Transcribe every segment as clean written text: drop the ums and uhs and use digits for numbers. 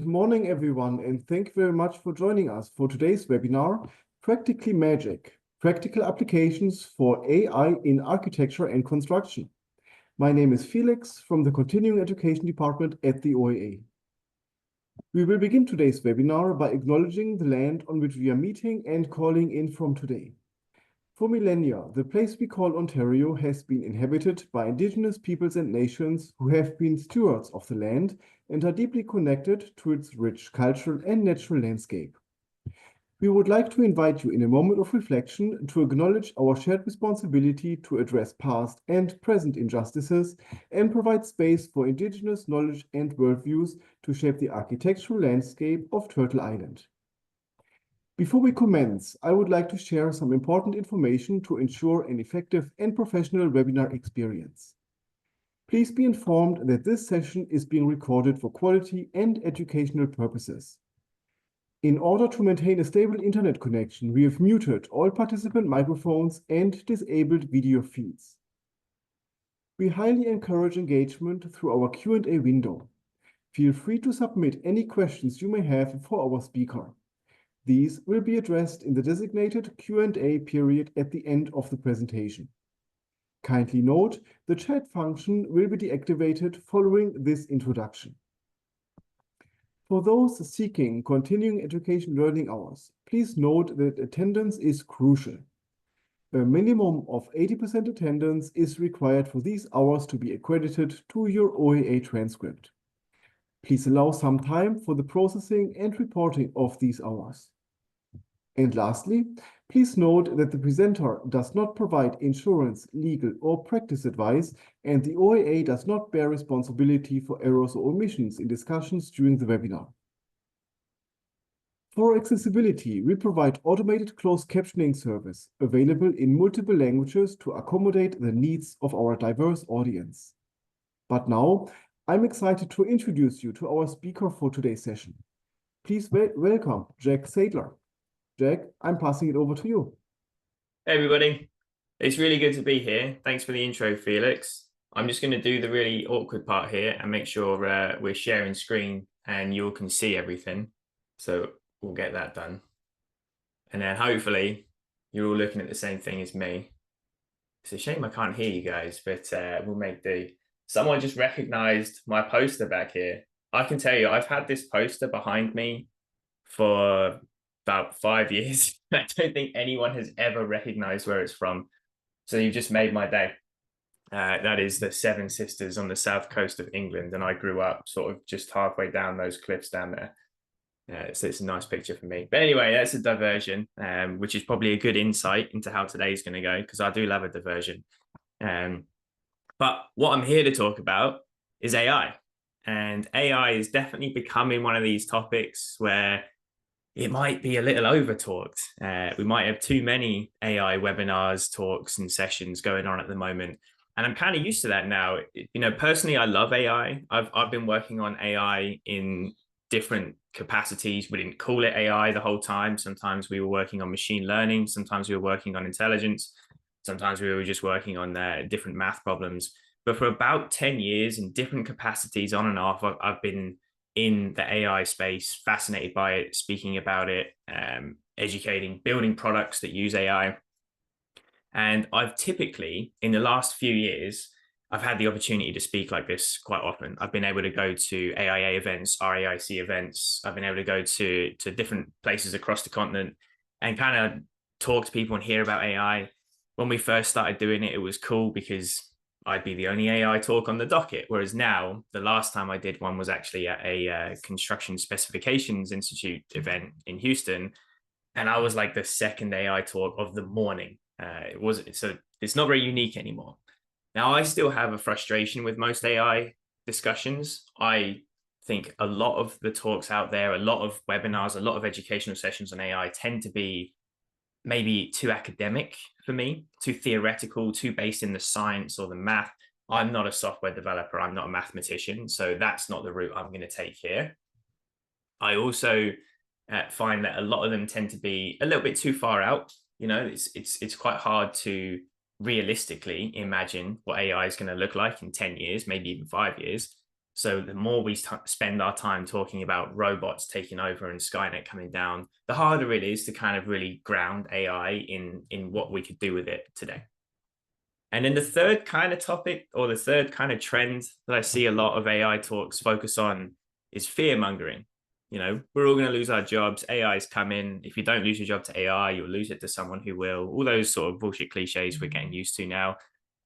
Good morning, everyone, and thank you very much for joining us for today's webinar, Practically Magic, Practical Applications for AI in Architecture and Construction. My name is Felix from the Continuing Education Department at the OAA. We will begin today's webinar by acknowledging the land on which we are meeting and calling in from today. For millennia, the place we call Ontario has been inhabited by Indigenous peoples and nations who have been stewards of the land and are deeply connected to its rich cultural and natural landscape. We would like to invite you in a moment of reflection to acknowledge our shared responsibility to address past and present injustices and provide space for Indigenous knowledge and worldviews to shape the architectural landscape of Turtle Island. Before we commence, I would like to share some important information to ensure an effective and professional webinar experience. Please be informed that this session is being recorded for quality and educational purposes. In order to maintain a stable internet connection, we have muted all participant microphones and disabled video feeds. We highly encourage engagement through our Q&A window. Feel free to submit any questions you may have for our speaker. These will be addressed in the designated Q&A period at the end of the presentation. Kindly note, the chat function will be deactivated following this introduction. For those seeking continuing education learning hours, please note that attendance is crucial. A minimum of 80% attendance is required for these hours to be accredited to your OAA transcript. Please allow some time for the processing and reporting of these hours. And lastly, please note that the presenter does not provide insurance, legal, or practice advice, and the OAA does not bear responsibility for errors or omissions in discussions during the webinar. For accessibility, we provide automated closed captioning service available in multiple languages to accommodate the needs of our diverse audience. But now, I'm excited to introduce you to our speaker for today's session. Please welcome Jack Sadler. Jack, I'm passing it over to you. Hey everybody, it's really good to be here. Thanks for the intro, Felix. I'm just going to do the really awkward part here and make sure we're sharing screen and you all can see everything. So we'll get that done. And then hopefully you're all looking at the same thing as me. It's a shame I can't hear you guys, but we'll make do. Someone just recognized my poster back here. I can tell you, I've had this poster behind me for about 5 years. I don't think anyone has ever recognized where it's from. So you just made my day. That is the Seven Sisters on the south coast of England. And I grew up sort of just halfway down those cliffs down there. So it's a nice picture for me. But anyway, that's a diversion, which is probably a good insight into how today's going to go, because I do love a diversion. But what I'm here to talk about is AI. And AI is definitely becoming one of these topics where it might be a little over talked. We might have too many AI webinars, talks, and sessions going on at the moment. And I'm kind of used to that now. You know, personally, I love AI. I've been working on AI in different capacities. We didn't call it AI the whole time. Sometimes we were working on machine learning. Sometimes we were working on intelligence. Sometimes we were just working on different math problems. But for about 10 years in different capacities on and off, I've been in the AI space, fascinated by it, speaking about it, educating, building products that use AI. And I've typically, in the last few years, I've had the opportunity to speak like this quite often. I've been able to go to AIA events, RAIC events. I've been able to go to different places across the continent and kind of talk to people and hear about AI. When we first started doing it, it was cool because I'd be the only AI talk on the docket. Whereas now, the last time I did one was actually at a Construction Specifications Institute event in Houston. And I was like the second AI talk of the morning. So it's not very unique anymore. Now, I still have a frustration with most AI discussions. I think a lot of the talks out there, a lot of webinars, a lot of educational sessions on AI tend to be maybe too academic for me, too theoretical, too based in the science or the math. I'm not a software developer. I'm not a mathematician. So that's not the route I'm going to take here. I also find that a lot of them tend to be a little bit too far out. You know, it's quite hard to realistically imagine what AI is going to look like in 10 years, maybe even 5 years. So the more we spend our time talking about robots taking over and Skynet coming down, the harder it is to kind of really ground AI in what we could do with it today. And then the third kind of topic, or the third kind of trend that I see a lot of AI talks focus on, is fear mongering. We're all going to lose our jobs. AI's coming. If you don't lose your job to AI, you'll lose it to someone who will. All those sort of bullshit cliches we're getting used to now.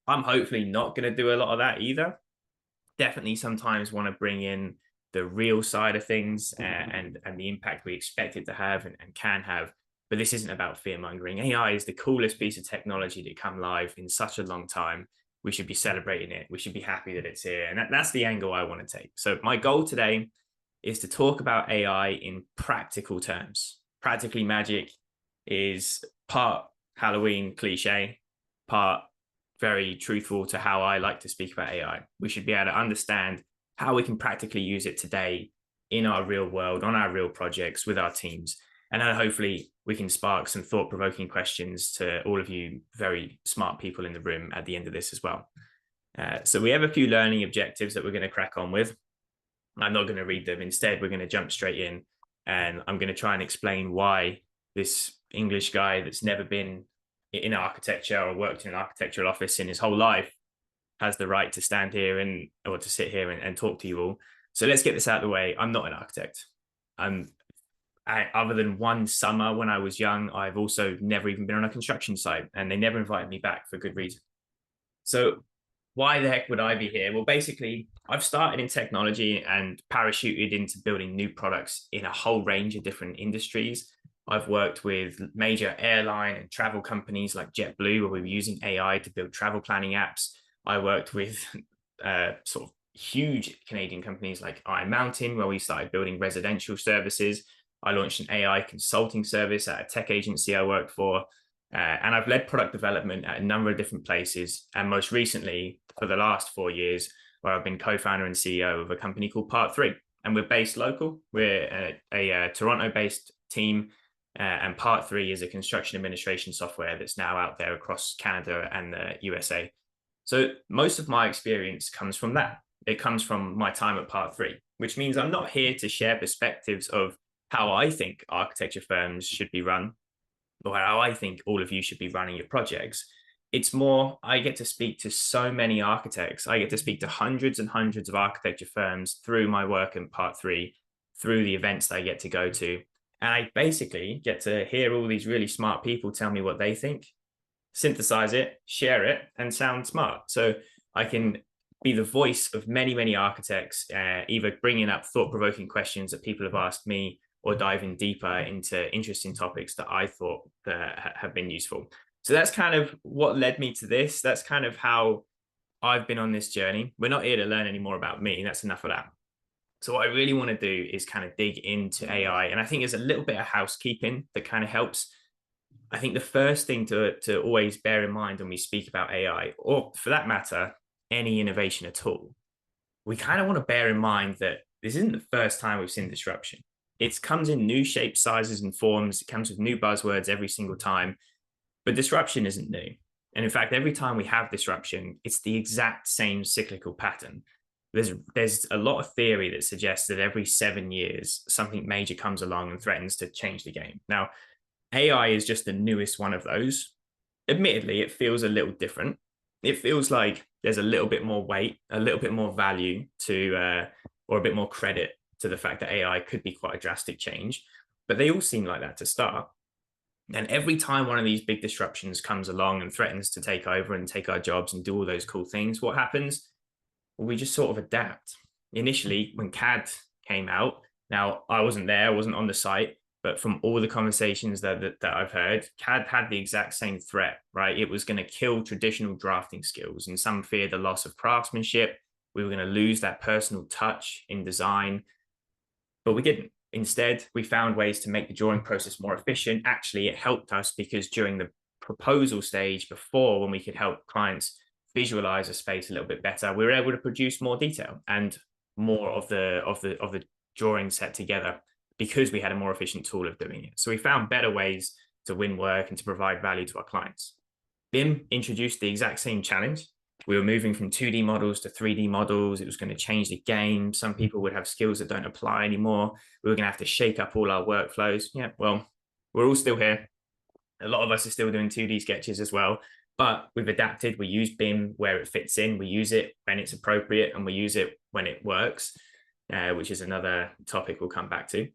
I'm hopefully not going to do a lot of that either. Definitely sometimes want to bring in the real side of things and the impact we expect it to have and can have. But this isn't about fear mongering. AI is the coolest piece of technology to come live in such a long time. We should be celebrating it. We should be happy that it's here. And that's the angle I want to take. So my goal today is to talk about AI in practical terms. Practically Magic is part Halloween cliche, part very truthful to how I like to speak about AI. We should be able to understand how we can practically use it today in our real world, on our real projects with our teams. And then hopefully we can spark some thought-provoking questions to all of you very smart people in the room at the end of this as well. So we have a few learning objectives that we're going to crack on with. I'm not going to read them. Instead, we're going to jump straight in, and I'm going to try and explain why this English guy that's never been in architecture or worked in an architectural office in his whole life has the right to stand here or to sit here and talk to you all. So let's get this out of the way. I'm not an architect. Other than one summer when I was young, I've also never even been on a construction site, and they never invited me back for good reason. So why the heck would I be here? Well, basically, I've started in technology and parachuted into building new products in a whole range of different industries. I've worked with major airline and travel companies like JetBlue, where we were using AI to build travel planning apps. I worked with sort of huge Canadian companies like Iron Mountain, where we started building residential services. I launched an AI consulting service at a tech agency I worked for. And I've led product development at a number of different places. And most recently, for the last 4 years, where I've been co-founder and CEO of a company called Part 3. And we're based local. We're a Toronto-based team. And Part 3 is a construction administration software that's now out there across Canada and the USA. So most of my experience comes from that. It comes from my time at Part 3, which means I'm not here to share perspectives of how I think architecture firms should be run, or how I think all of you should be running your projects. It's more, I get to speak to so many architects. I get to speak to hundreds and hundreds of architecture firms through my work in Part 3, through the events that I get to go to. And I basically get to hear all these really smart people tell me what they think, synthesize it, share it, and sound smart. So I can be the voice of many, many architects, either bringing up thought-provoking questions that people have asked me, or diving deeper into interesting topics that I thought that have been useful. So that's kind of what led me to this. That's kind of how I've been on this journey. We're not here to learn any more about me. That's enough of that. So what I really want to do is kind of dig into AI. And I think there's a little bit of housekeeping that kind of helps. I think the first thing to always bear in mind when we speak about AI, or for that matter, any innovation at all, we kind of want to bear in mind that this isn't the first time we've seen disruption. It comes in new shapes, sizes, and forms. It comes with new buzzwords every single time. But disruption isn't new. And in fact, every time we have disruption, it's the exact same cyclical pattern. There's a lot of theory that suggests that every 7 years, something major comes along and threatens to change the game. Now, AI is just the newest one of those. Admittedly, it feels a little different. It feels like there's a little bit more weight, a little bit more value to, or a bit more credit to the fact that AI could be quite a drastic change, but they all seem like that to start. And every time one of these big disruptions comes along and threatens to take over and take our jobs and do all those cool things, what happens? Well, we just sort of adapt. Initially, when CAD came out, now I wasn't there, I wasn't on the site, but from all the conversations that I've heard, CAD had the exact same threat, right? It was going to kill traditional drafting skills, and some feared the loss of craftsmanship. We were going to lose that personal touch in design. But we didn't. Instead, we found ways to make the drawing process more efficient. Actually, it helped us because during the proposal stage before, when we could help clients visualize a space a little bit better, we were able to produce more detail and more of the drawing set together because we had a more efficient tool of doing it. So we found better ways to win work and to provide value to our clients. BIM introduced the exact same challenge. We were moving from 2D models to 3D models. It was going to change the game. Some people would have skills that don't apply anymore. We were going to have to shake up all our workflows. Yeah, well, we're all still here. A lot of us are still doing 2D sketches as well, but we've adapted. We use BIM where it fits in. We use it when it's appropriate, and we use it when it works, which is another topic we'll come back to.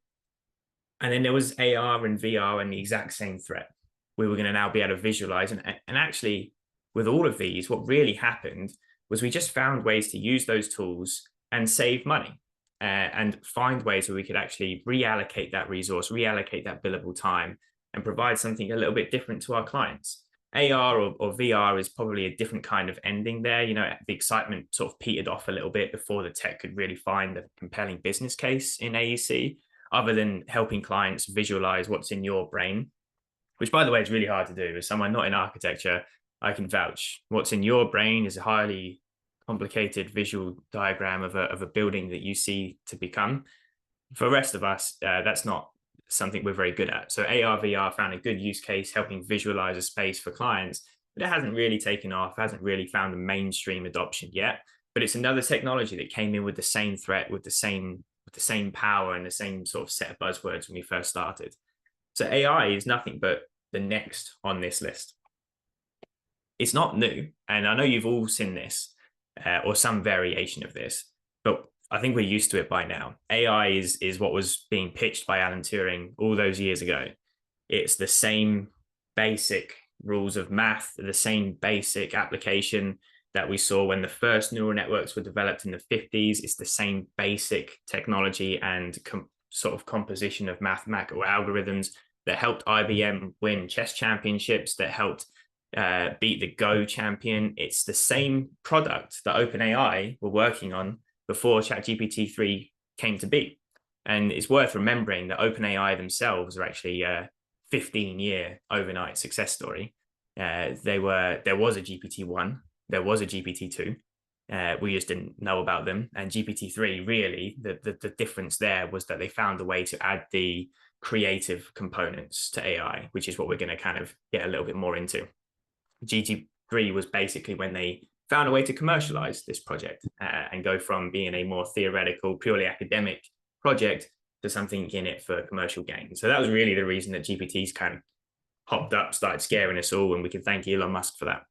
And then there was AR and VR and the exact same threat. We were going to now be able to visualize. And actually, with all of these, what really happened was we just found ways to use those tools and save money and find ways where we could actually reallocate that resource, reallocate that billable time, and provide something a little bit different to our clients. AR or VR is probably a different kind of ending there. You know, the excitement sort of petered off a little bit before the tech could really find a compelling business case in AEC, other than helping clients visualize what's in your brain, which, by the way, is really hard to do. As someone not in architecture, I can vouch. What's in your brain is a highly complicated visual diagram of a building that you see to become. For the rest of us, that's not something we're very good at. So AR, VR found a good use case helping visualize a space for clients, but it hasn't really taken off, hasn't really found a mainstream adoption yet. But it's another technology that came in with the same threat, with the same power and the same sort of set of buzzwords when we first started. So AI is nothing but the next on this list. It's not new, and I know you've all seen this or some variation of this, but I think we're used to it by now. AI is what was being pitched by Alan Turing all those years ago. It's the same basic rules of math, the same basic application that we saw when the first neural networks were developed in the 50s. It's the same basic technology and sort of composition of mathematical algorithms that helped IBM win chess championships, that helped beat the Go champion. It's the same product that OpenAI were working on before ChatGPT 3 came to be. And it's worth remembering that OpenAI themselves are actually a 15-year overnight success story. There was a GPT-1, there was a GPT-2. We just didn't know about them. And GPT-3, really, the difference there was that they found a way to add the creative components to AI, which is what we're going to kind of get a little bit more into. GPT-3 was basically when they found a way to commercialize this project and go from being a more theoretical, purely academic project to something in it for commercial gain. So that was really the reason that GPTs kind of hopped up, started scaring us all, and we can thank Elon Musk for that.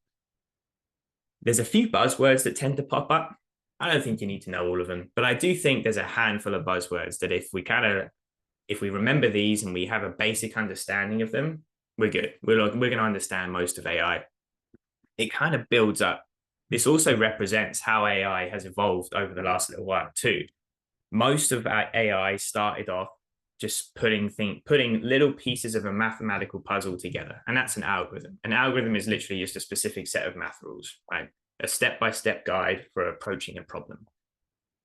There's a few buzzwords that tend to pop up. I don't think you need to know all of them, but I do think there's a handful of buzzwords that if we remember these and we have a basic understanding of them, we're good. We're going to understand most of AI. It kind of builds up. This also represents how AI has evolved over the last little while too. Most of our AI started off just putting little pieces of a mathematical puzzle together, and that's an algorithm. An algorithm is literally just a specific set of math rules, right? A step-by-step guide for approaching a problem.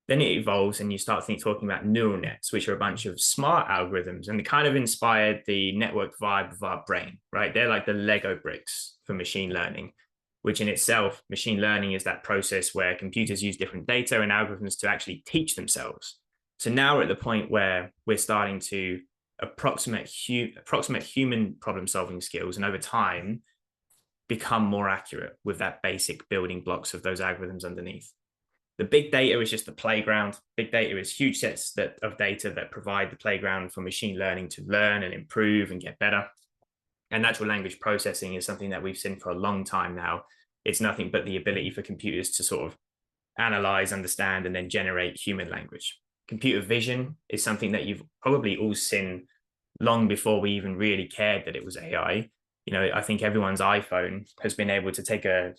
Then it evolves, and you start talking about neural nets, which are a bunch of smart algorithms, and they kind of inspired the network vibe of our brain, right? They're like the Lego bricks for machine learning, which in itself, machine learning is that process where computers use different data and algorithms to actually teach themselves. So now we're at the point where we're starting to approximate human problem-solving skills, and over time, become more accurate with that basic building blocks of those algorithms underneath. The big data is just the playground. Big data is huge sets of data that provide the playground for machine learning to learn and improve and get better. And natural language processing is something that we've seen for a long time now. It's nothing but the ability for computers to sort of analyze, understand, and then generate human language. Computer vision is something that you've probably all seen long before we even really cared that it was AI. You know, I think everyone's iPhone has been able to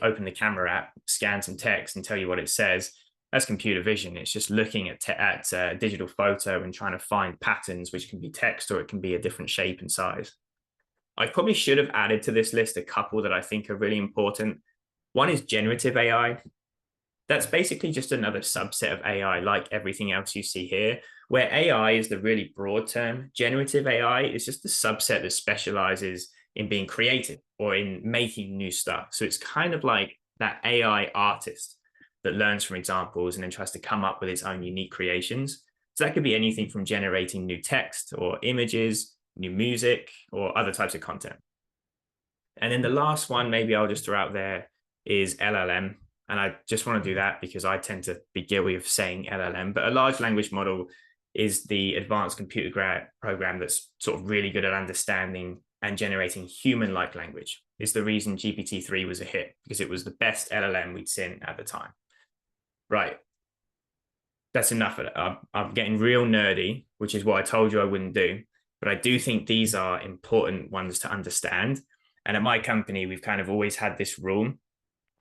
open the camera app, scan some text, and tell you what it says. That's computer vision. It's just looking at a digital photo and trying to find patterns, which can be text or it can be a different shape and size. I probably should have added to this list a couple that I think are really important. One is generative AI. That's basically just another subset of AI, like everything else you see here, where AI is the really broad term. Generative AI is just a subset that specializes in being creative or in making new stuff. So it's kind of like that AI artist that learns from examples and then tries to come up with its own unique creations. So that could be anything from generating new text or images, new music, or other types of content. And then the last one, maybe I'll just throw out there, is LLM. And I just want to do that because I tend to be guilty of saying LLM, but a large language model is the advanced computer program that's sort of really good at understanding and generating human-like language. It's the reason GPT-3 was a hit, because it was the best LLM we'd seen at the time. Right. That's enough of it. I'm getting real nerdy, which is what I told you I wouldn't do. But I do think these are important ones to understand. And at my company, we've kind of always had this rule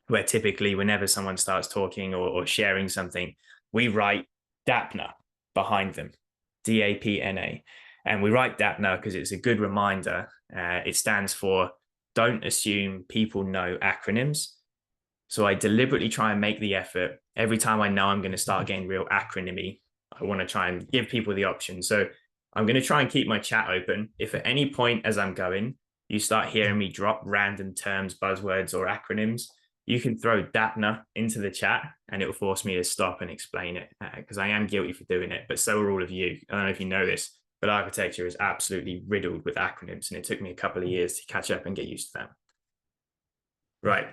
where typically whenever someone starts talking or sharing something, we write DAPNA behind them, DAPNA. And we write DAPNA because it's a good reminder. It stands for Don't Assume People Know Acronyms. So I deliberately try and make the effort every time I know I'm going to start getting real acronymy. I want to try and give people the option. So I'm going to try and keep my chat open. If at any point as I'm going, you start hearing me drop random terms, buzzwords, or acronyms, you can throw DAPNA into the chat and it will force me to stop and explain it, because I am guilty for doing it, but so are all of you. I don't know if you know this, but architecture is absolutely riddled with acronyms, and it took me a couple of years to catch up and get used to them. Right.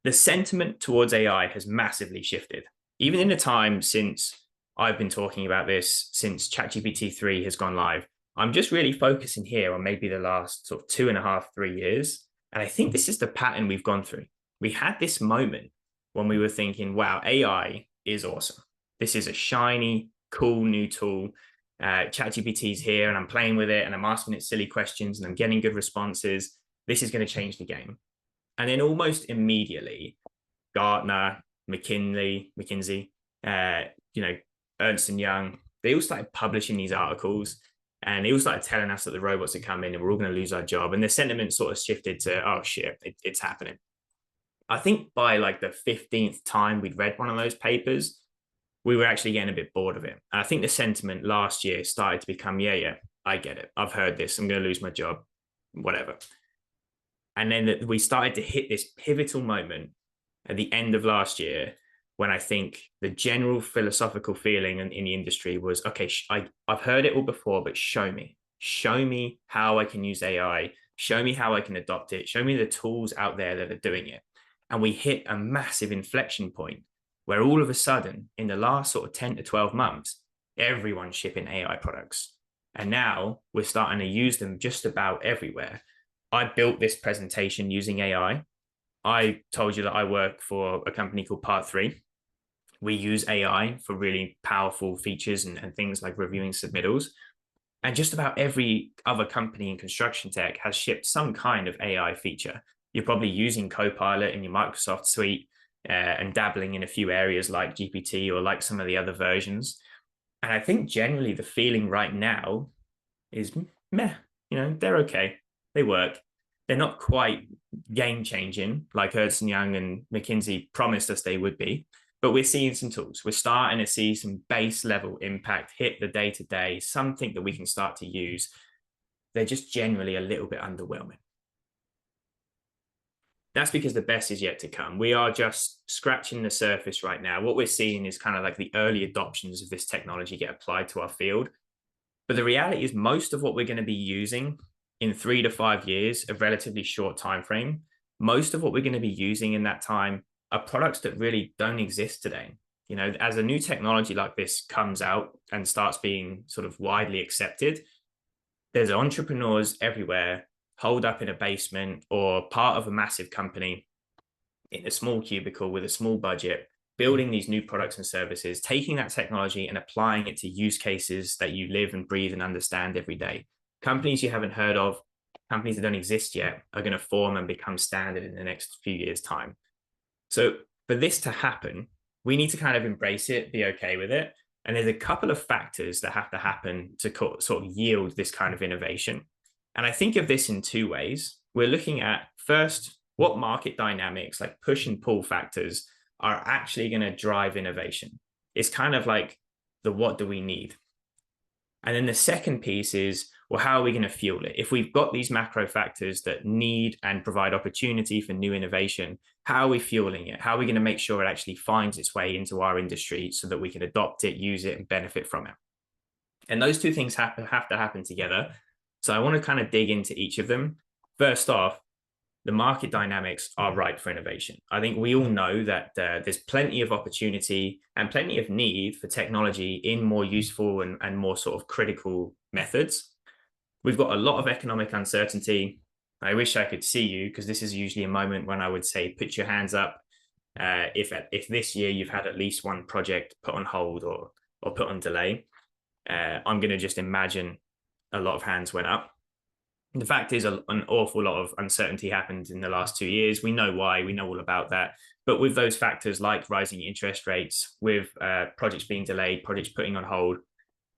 The sentiment towards AI has massively shifted. Even in the time since I've been talking about this, since ChatGPT 3 has gone live, I'm just really focusing here on maybe the last sort of 2.5, 3 years. And I think this is the pattern we've gone through. We had this moment when we were thinking, wow, AI is awesome. This is a shiny, cool new tool. ChatGPT is here and I'm playing with it and I'm asking it silly questions and I'm getting good responses. This is going to change the game. And then almost immediately, Gartner, McKinsey, Ernst & Young, they all started publishing these articles and they all started telling us that the robots are coming and we're all going to lose our job. And the sentiment sort of shifted to, oh shit, it's happening. I think by like the 15th time we'd read one of those papers, we were actually getting a bit bored of it. And I think the sentiment last year started to become, yeah, I get it. I've heard this. I'm going to lose my job, whatever. And then we started to hit this pivotal moment at the end of last year when I think the general philosophical feeling in the industry was, okay, I've heard it all before, but show me how I can use AI, show me how I can adopt it, show me the tools out there that are doing it. And we hit a massive inflection point where all of a sudden, in the last sort of 10 to 12 months, everyone's shipping AI products. And now we're starting to use them just about everywhere. I built this presentation using AI. I told you that I work for a company called Part 3. We use AI for really powerful features and things like reviewing submittals. And just about every other company in construction tech has shipped some kind of AI feature. You're probably using Copilot in your Microsoft suite and dabbling in a few areas like GPT or like some of the other versions. And I think generally the feeling right now is meh, they're okay. They work. They're not quite game-changing like Ernst & Young and McKinsey promised us they would be, but we're seeing some tools. We're starting to see some base level impact hit the day-to-day, something that we can start to use. They're just generally a little bit underwhelming. That's because the best is yet to come. We are just scratching the surface right now. What we're seeing is kind of like the early adoptions of this technology get applied to our field. But the reality is most of what we're going to be using in 3 to 5 years, a relatively short time frame, most of what we're going to be using in that time are products that really don't exist today. As a new technology like this comes out and starts being sort of widely accepted, there's entrepreneurs everywhere holed up in a basement or part of a massive company in a small cubicle with a small budget, building these new products and services, taking that technology and applying it to use cases that you live and breathe and understand every day. Companies you haven't heard of, companies that don't exist yet, are going to form and become standard in the next few years' time. So for this to happen, we need to kind of embrace it, be okay with it. And there's a couple of factors that have to happen to sort of yield this kind of innovation. And I think of this in two ways. We're looking at first, what market dynamics like push and pull factors are actually going to drive innovation. It's kind of like the what do we need? And then the second piece is, well, how are we going to fuel it? If we've got these macro factors that need and provide opportunity for new innovation, how are we fueling it? How are we going to make sure it actually finds its way into our industry so that we can adopt it, use it, and benefit from it? And those two things have to happen together. So I want to kind of dig into each of them. First off, the market dynamics are ripe for innovation. I think we all know that there's plenty of opportunity and plenty of need for technology in more useful and more sort of critical methods. We've got a lot of economic uncertainty. I wish I could see you, because this is usually a moment when I would say, put your hands up if this year you've had at least one project put on hold or put on delay. I'm going to just imagine a lot of hands went up. The fact is, an awful lot of uncertainty happened in the last 2 years. We know why, we know all about that. But with those factors like rising interest rates, with projects being delayed, projects putting on hold,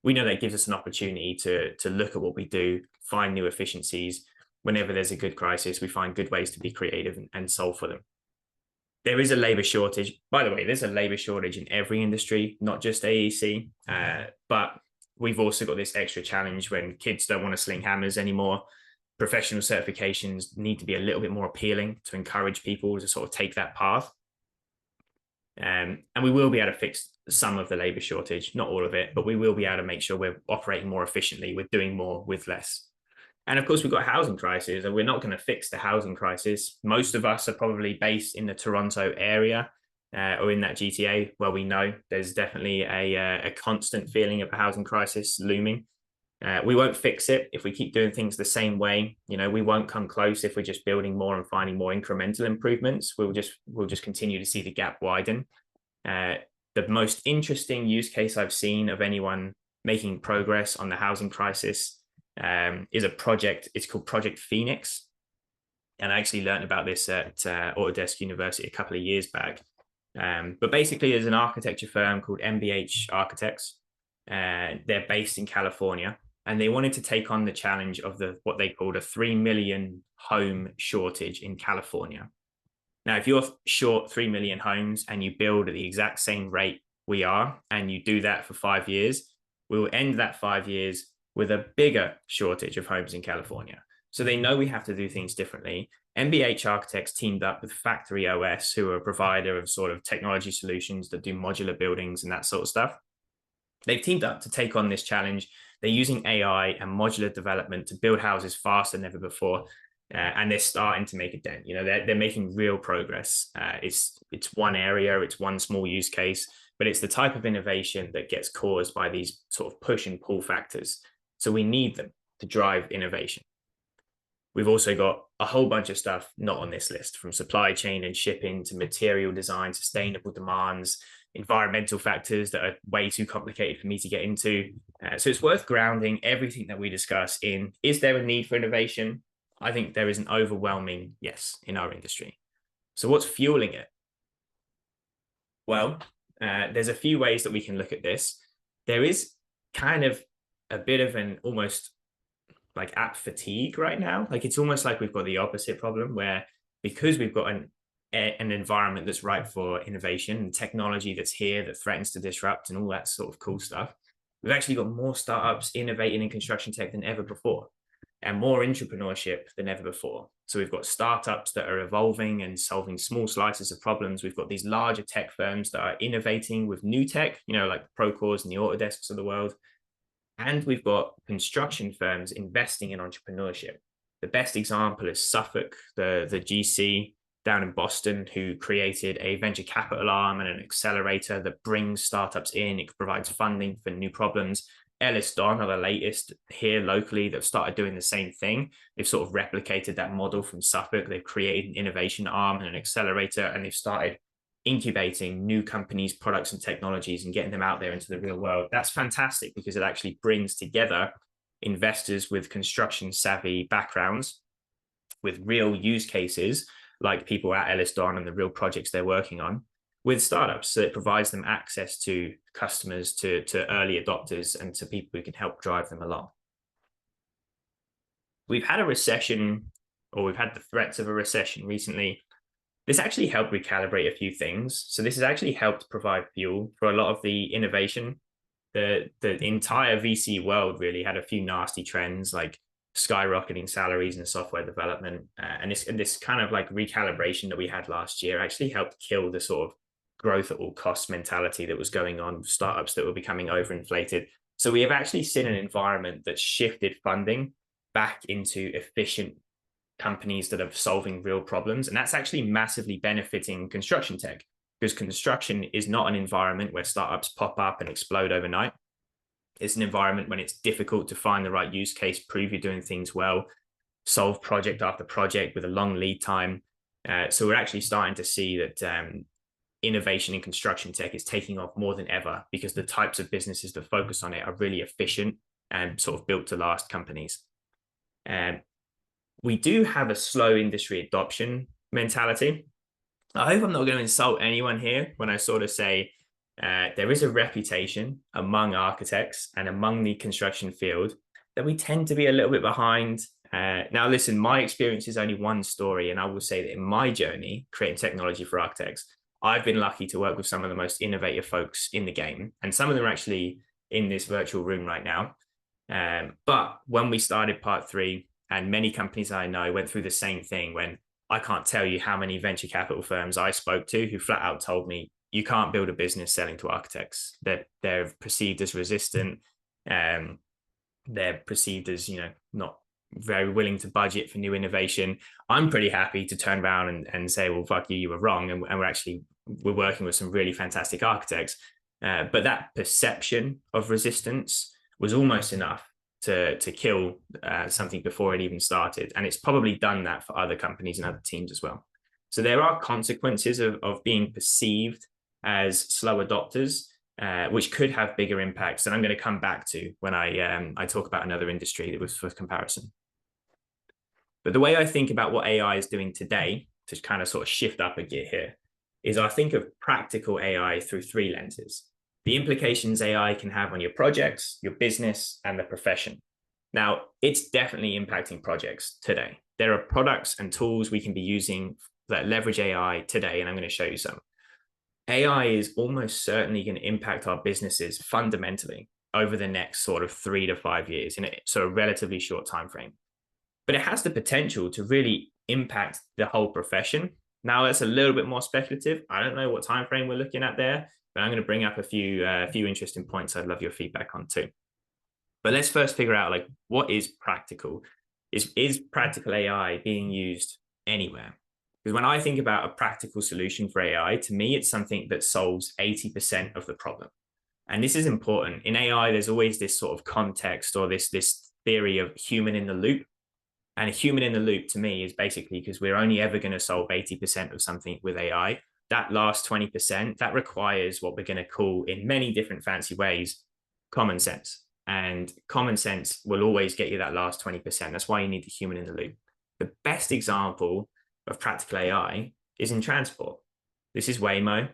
we know that gives us an opportunity to look at what we do, find new efficiencies. Whenever there's a good crisis, we find good ways to be creative and solve for them. There is a labor shortage. By the way, there's a labor shortage in every industry, not just AEC. But we've also got this extra challenge when kids don't want to sling hammers anymore. Professional certifications need to be a little bit more appealing to encourage people to sort of take that path. And we will be able to fix some of the labor shortage, not all of it, but we will be able to make sure we're operating more efficiently, we're doing more with less. And of course, we've got a housing crisis, and we're not going to fix the housing crisis. Most of us are probably based in the Toronto area or in that GTA, where we know there's definitely a constant feeling of a housing crisis looming. We won't fix it if we keep doing things the same way. We won't come close if we're just building more and finding more incremental improvements. We'll just continue to see the gap widen. The most interesting use case I've seen of anyone making progress on the housing crisis is a project. It's called Project Phoenix. And I actually learned about this at Autodesk University a couple of years back. But basically, there's an architecture firm called MBH Architects. They're based in California. And they wanted to take on the challenge of what they called a 3 million home shortage in California. Now, if you're short 3 million homes and you build at the exact same rate we are, and you do that for 5 years, we will end that 5 years with a bigger shortage of homes in California. So they know we have to do things differently. MBH Architects teamed up with Factory OS, who are a provider of sort of technology solutions that do modular buildings and that sort of stuff. They've teamed up to take on this challenge. They're using AI and modular development to build houses faster than ever before. And they're starting to make a dent. They're making real progress. It's one area, it's one small use case, but it's the type of innovation that gets caused by these sort of push and pull factors. So we need them to drive innovation. We've also got a whole bunch of stuff not on this list, from supply chain and shipping to material design, sustainable demands, environmental factors that are way too complicated for me to get into. So it's worth grounding everything that we discuss in, is there a need for innovation? I think there is an overwhelming yes in our industry. So what's fueling it? Well, there's a few ways that we can look at this. There is kind of a bit of an almost like app fatigue right now. Like, it's almost like we've got the opposite problem, where because we've got an environment that's ripe for innovation and technology that's here that threatens to disrupt and all that sort of cool stuff, we've actually got more startups innovating in construction tech than ever before, and more entrepreneurship than ever before. So we've got startups that are evolving and solving small slices of problems. We've got these larger tech firms that are innovating with new tech, like the Procores and the Autodesks of the world. And we've got construction firms investing in entrepreneurship. The best example is Suffolk, the GC down in Boston, who created a venture capital arm and an accelerator that brings startups in. It provides funding for new problems. Ellis Don are the latest here locally that have started doing the same thing. They've sort of replicated that model from Suffolk. They've created an innovation arm and an accelerator, and they've started incubating new companies, products, and technologies and getting them out there into the real world. That's fantastic, because it actually brings together investors with construction savvy backgrounds with real use cases, like people at Ellis Don and the real projects they're working on, with startups. So it provides them access to customers, to early adopters, and to people who can help drive them along. We've had a recession, or we've had the threats of a recession recently. This actually helped recalibrate a few things. So this has actually helped provide fuel for a lot of the innovation. The entire VC world really had a few nasty trends, like skyrocketing salaries in software development. And this kind of like recalibration that we had last year actually helped kill the sort of growth at all costs mentality that was going on with startups that were becoming overinflated. So we have actually seen an environment that shifted funding back into efficient companies that are solving real problems. And that's actually massively benefiting construction tech, because construction is not an environment where startups pop up and explode overnight. It's an environment when it's difficult to find the right use case, prove you're doing things well, solve project after project with a long lead time. So we're actually starting to see that innovation in construction tech is taking off more than ever, because the types of businesses that focus on it are really efficient and sort of built to last companies. We do have a slow industry adoption mentality. I hope I'm not going to insult anyone here when I sort of say there is a reputation among architects and among the construction field that we tend to be a little bit behind. Now, listen, my experience is only one story, and I will say that in my journey creating technology for architects, I've been lucky to work with some of the most innovative folks in the game, and some of them are actually in this virtual room right now. But when we started part 3, and many companies I know went through the same thing, when I can't tell you how many venture capital firms I spoke to who flat out told me, you can't build a business selling to architects. They're perceived as resistant. They're perceived as, not very willing to budget for new innovation. I'm pretty happy to turn around and say, well, fuck you, you were wrong. And we're working with some really fantastic architects. But that perception of resistance was almost enough to kill something before it even started. And it's probably done that for other companies and other teams as well. So there are consequences of being perceived as slow adopters, which could have bigger impacts. And I'm going to come back to when I talk about another industry that was for comparison. But the way I think about what AI is doing today, to kind of sort of shift up a gear here, is I think of practical AI through 3 lenses. The implications AI can have on your projects, your business, and the profession. Now, it's definitely impacting projects today. There are products and tools we can be using that leverage AI today, and I'm going to show you some. AI is almost certainly going to impact our businesses fundamentally over the next sort of 3 to 5 years in a sort of relatively short time frame. But it has the potential to really impact the whole profession. Now, that's a little bit more speculative. I don't know what time frame we're looking at there, but I'm going to bring up a few interesting points I'd love your feedback on too. But let's first figure out, like, what is practical? Is practical AI being used anywhere? Because when I think about a practical solution for AI, to me, it's something that solves 80% of the problem. And this is important. In AI, there's always this sort of context or this theory of human in the loop. And a human in the loop, to me, is basically because we're only ever going to solve 80% of something with AI. That last 20%, that requires what we're going to call, in many different fancy ways, common sense. And common sense will always get you that last 20%. That's why you need the human in the loop. The best example of practical AI is in transport. This is Waymo.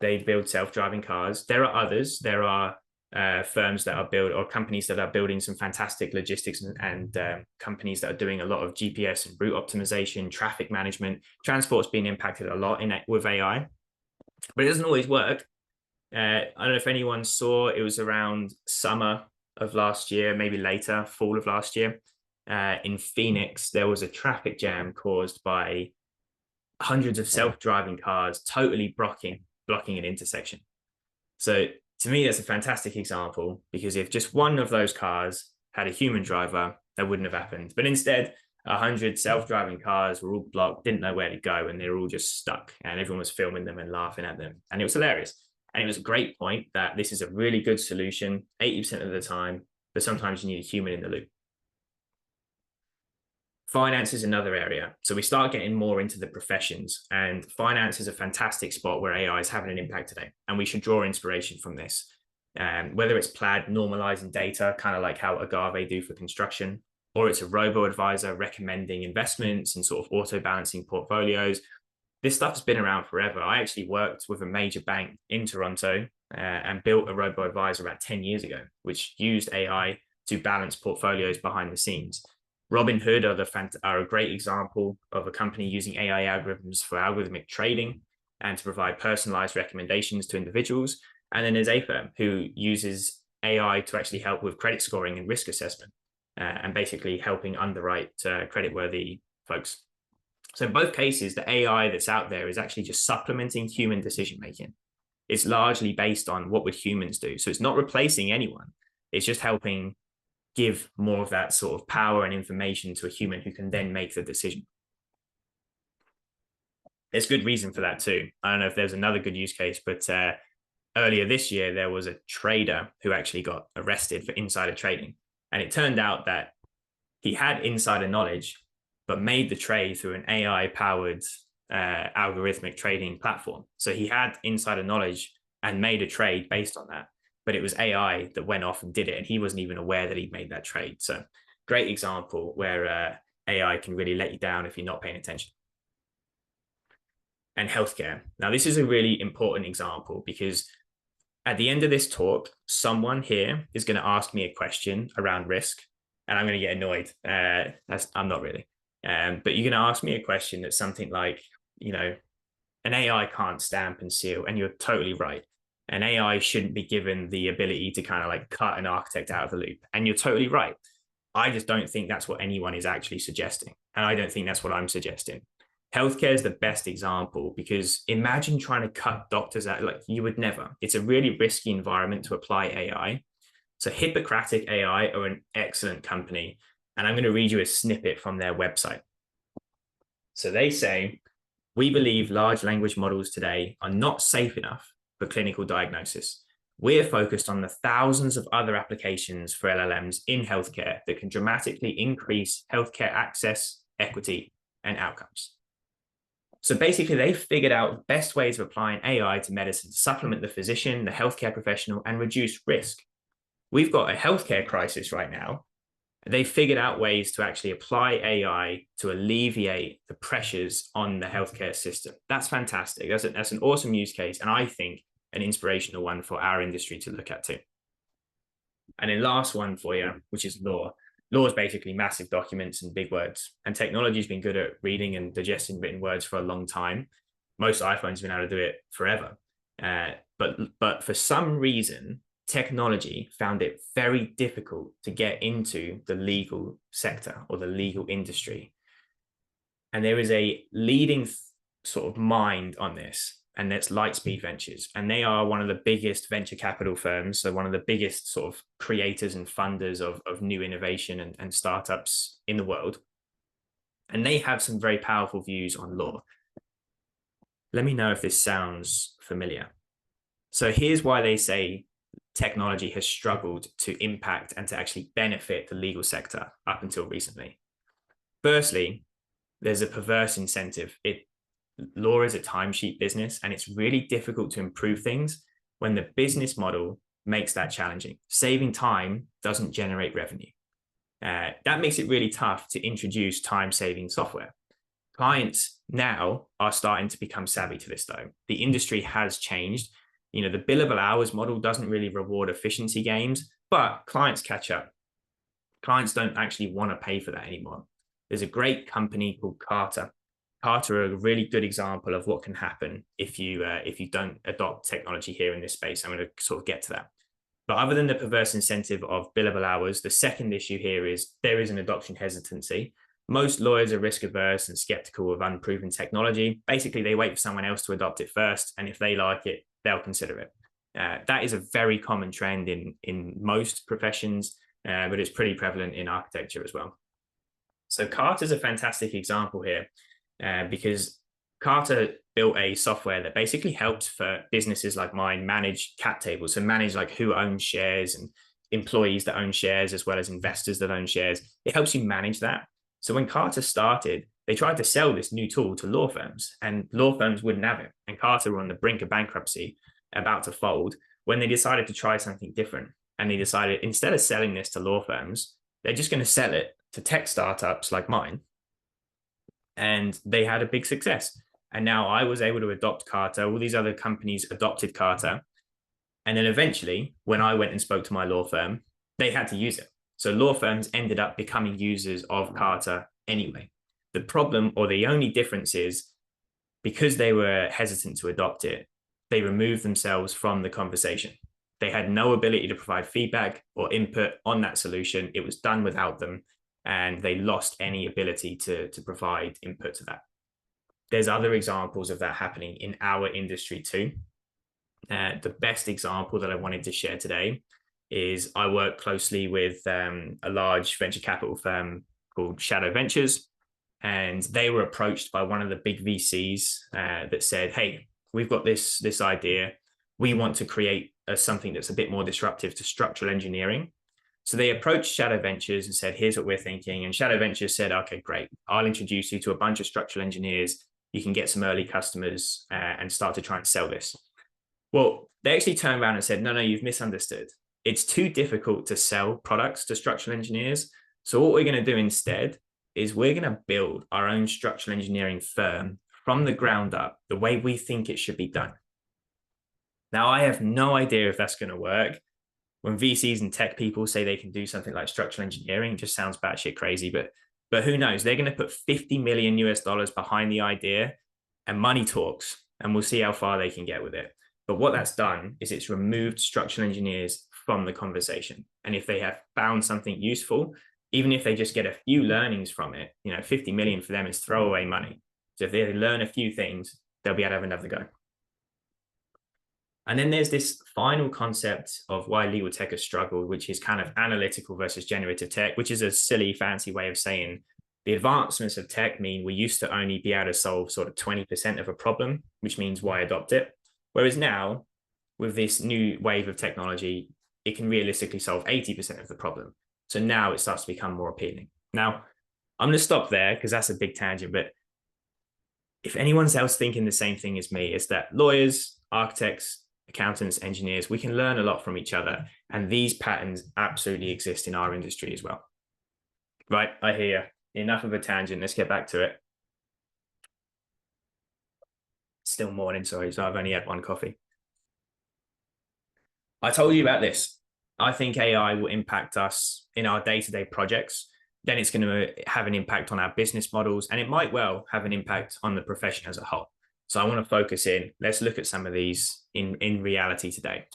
They build self-driving cars. There are others. There are firms that are built, or companies that are building some fantastic logistics and companies that are doing a lot of GPS and route optimization, traffic management. Transport's been impacted a lot with AI, but it doesn't always work. I don't know if anyone saw, it was around summer of last year, maybe later, fall of last year. In Phoenix, there was a traffic jam caused by hundreds of self-driving cars totally blocking an intersection. So to me, that's a fantastic example, because if just one of those cars had a human driver, that wouldn't have happened. But instead, 100 self-driving cars were all blocked, didn't know where to go, and they were all just stuck. And everyone was filming them and laughing at them. And it was hilarious. And it was a great point that this is a really good solution 80% of the time, but sometimes you need a human in the loop. Finance is another area. So we start getting more into the professions, and finance is a fantastic spot where AI is having an impact today. And we should draw inspiration from this. Whether it's Plaid normalizing data, kind of like how Agave do for construction, or it's a robo-advisor recommending investments and sort of auto-balancing portfolios. This stuff has been around forever. I actually worked with a major bank in Toronto and built a robo-advisor about 10 years ago, which used AI to balance portfolios behind the scenes. Robinhood are a great example of a company using AI algorithms for algorithmic trading and to provide personalized recommendations to individuals. And then there's Affirm, who uses AI to actually help with credit scoring and risk assessment, and basically helping underwrite creditworthy folks. So in both cases, the AI that's out there is actually just supplementing human decision-making. It's largely based on what would humans do. So it's not replacing anyone. It's just helping give more of that sort of power and information to a human who can then make the decision. There's good reason for that too. I don't know if there's another good use case, but earlier this year, there was a trader who actually got arrested for insider trading. And it turned out that he had insider knowledge, but made the trade through an AI-powered algorithmic trading platform. So he had insider knowledge and made a trade based on that, but it was AI that went off and did it, and he wasn't even aware that he'd made that trade. So great example where AI can really let you down if you're not paying attention. And healthcare. Now, this is a really important example because at the end of this talk, someone here is going to ask me a question around risk, and I'm going to get annoyed. I'm not really. But you're going to ask me a question that's something like, an AI can't stamp and seal, and you're totally right. An AI shouldn't be given the ability to kind of like cut an architect out of the loop, and you're totally right. I just don't think that's what anyone is actually suggesting, and I don't think that's what I'm suggesting. Healthcare is the best example because imagine trying to cut doctors out. Like, you would never. It's a really risky environment to apply AI. So Hippocratic AI are an excellent company, and I'm going to read you a snippet from their website. So they say, we believe large language models today are not safe enough for clinical diagnosis. We're focused on the thousands of other applications for LLMs in healthcare that can dramatically increase healthcare access, equity, and outcomes. So basically, they figured out the best ways of applying AI to medicine to supplement the physician, the healthcare professional, and reduce risk. We've got a healthcare crisis right now. They figured out ways to actually apply AI to alleviate the pressures on the healthcare system. That's fantastic. That's an awesome use case, and I think an inspirational one for our industry to look at too. And then last one for you, which is law. Law is basically massive documents and big words, and technology has been good at reading and digesting written words for a long time. Most iPhones have been able to do it forever. But for some reason, technology found it very difficult to get into the legal sector or the legal industry. And there is a leading sort of mind on this, and that's Lightspeed Ventures. And they are one of the biggest venture capital firms, so one of the biggest sort of creators and funders of new innovation and startups in the world. And they have some very powerful views on law. Let me know if this sounds familiar. So here's why they say technology has struggled to impact and to actually benefit the legal sector up until recently. Firstly, there's a perverse incentive. Law is a timesheet business, and it's really difficult to improve things when the business model makes that challenging. Saving time doesn't generate revenue. That makes it really tough to introduce time-saving software. Clients now are starting to become savvy to this, though. The industry has changed. The billable hours model doesn't really reward efficiency gains, but clients catch up. Clients don't actually want to pay for that anymore. There's a great company called Carter. Carter are a really good example of what can happen if you don't adopt technology here in this space. I'm going to sort of get to that. But other than the perverse incentive of billable hours, the second issue here is there is an adoption hesitancy. Most lawyers are risk averse and skeptical of unproven technology. Basically, they wait for someone else to adopt it first, and if they like it, they'll consider it. That is a very common trend in most professions, but it's pretty prevalent in architecture as well. So Carter's a fantastic example here. Because Carter built a software that basically helped for businesses like mine manage cap tables, so manage like who owns shares and employees that own shares as well as investors that own shares. It helps you manage that. So when Carter started, they tried to sell this new tool to law firms, and law firms wouldn't have it. And Carter were on the brink of bankruptcy, about to fold, when they decided to try something different. And they decided, instead of selling this to law firms, they're just going to sell it to tech startups like mine. And they had a big success. And now I was able to adopt Carter. All these other companies adopted Carter. And then eventually, when I went and spoke to my law firm, they had to use it. So law firms ended up becoming users of Carter anyway. The problem, or the only difference, is because they were hesitant to adopt it, they removed themselves from the conversation. They had no ability to provide feedback or input on that solution. It was done without them, and they lost any ability to provide input to that. There's other examples of that happening in our industry too. The best example that I wanted to share today is I work closely with a large venture capital firm called Shadow Ventures, and they were approached by one of the big VCs that said, "Hey, we've got this idea. We want to create something that's a bit more disruptive to structural engineering." So they approached Shadow Ventures and said, "Here's what we're thinking." And Shadow Ventures said, "Okay, great. I'll introduce you to a bunch of structural engineers. You can get some early customers and start to try and sell this." Well, they actually turned around and said, "No, you've misunderstood. It's too difficult to sell products to structural engineers. So what we're going to do instead is we're going to build our own structural engineering firm from the ground up, the way we think it should be done." Now, I have no idea if that's going to work. When VCs and tech people say they can do something like structural engineering, it just sounds batshit crazy. But who knows? They're going to put $50 million behind the idea, and money talks, and we'll see how far they can get with it. But what that's done is it's removed structural engineers from the conversation. And if they have found something useful, even if they just get a few learnings from it, 50 million for them is throwaway money. So if they learn a few things, they'll be able to have another go. And then there's this final concept of why legal tech has struggled, which is kind of analytical versus generative tech, which is a silly, fancy way of saying the advancements of tech mean we used to only be able to solve sort of 20% of a problem, which means why adopt it? Whereas now, with this new wave of technology, it can realistically solve 80% of the problem. So now it starts to become more appealing. Now, I'm going to stop there because that's a big tangent, but if anyone's else thinking the same thing as me, it's that lawyers, architects, accountants, engineers, we can learn a lot from each other. And these patterns absolutely exist in our industry as well. Right, I hear you. Enough of a tangent. Let's get back to it. Still morning, sorry, so I've only had one coffee. I told you about this. I think AI will impact us in our day-to-day projects. Then it's going to have an impact on our business models, and it might well have an impact on the profession as a whole. So I want to focus in. Let's look at some of these in reality today.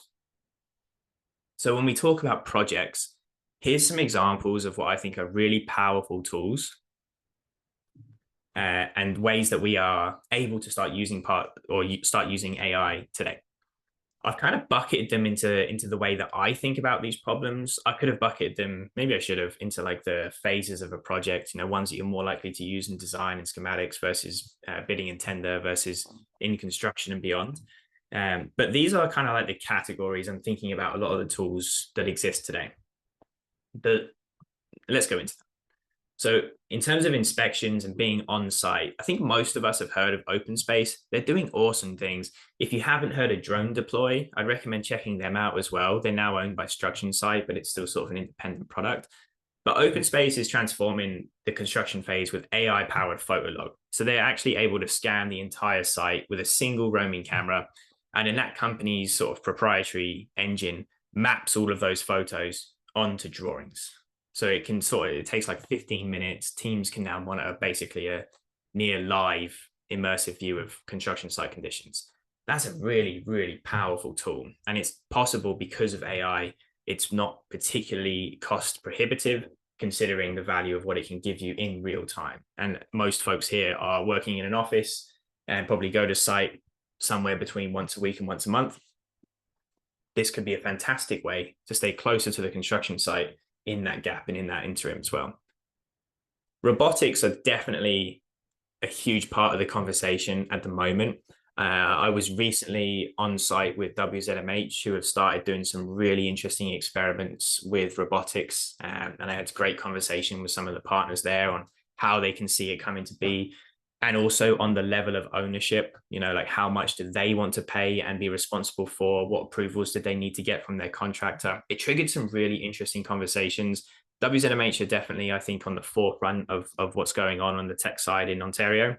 So when we talk about projects, here's some examples of what I think are really powerful tools and ways that we are able to start using AI today. I've kind of bucketed them into the way that I think about these problems. I could have bucketed them, maybe I should have, into like the phases of a project, ones that you're more likely to use in design and schematics versus bidding and tender versus in construction and beyond. But these are kind of like the categories I'm thinking about a lot of the tools that exist today. Let's go into them. So in terms of inspections and being on site, I think most of us have heard of OpenSpace. They're doing awesome things. If you haven't heard of Drone Deploy, I'd recommend checking them out as well. They're now owned by Struction Site, but it's still sort of an independent product. But OpenSpace is transforming the construction phase with AI-powered photo log. So they're actually able to scan the entire site with a single roaming camera. And then that company's sort of proprietary engine maps all of those photos onto drawings. So it takes like 15 minutes. Teams can now monitor basically a near live immersive view of construction site conditions. That's a really, really powerful tool. And it's possible because of AI. It's not particularly cost prohibitive considering the value of what it can give you in real time. And most folks here are working in an office and probably go to site somewhere between once a week and once a month. This could be a fantastic way to stay closer to the construction site in that gap and in that interim as well. Robotics are definitely a huge part of the conversation at the moment. I was recently on site with WZMH, who have started doing some really interesting experiments with robotics. And I had a great conversation with some of the partners there on how they can see it coming to be. And also on the level of ownership, like how much do they want to pay and be responsible for? What approvals did they need to get from their contractor? It triggered some really interesting conversations. WZMH are definitely, I think, on the forefront of what's going on the tech side in Ontario.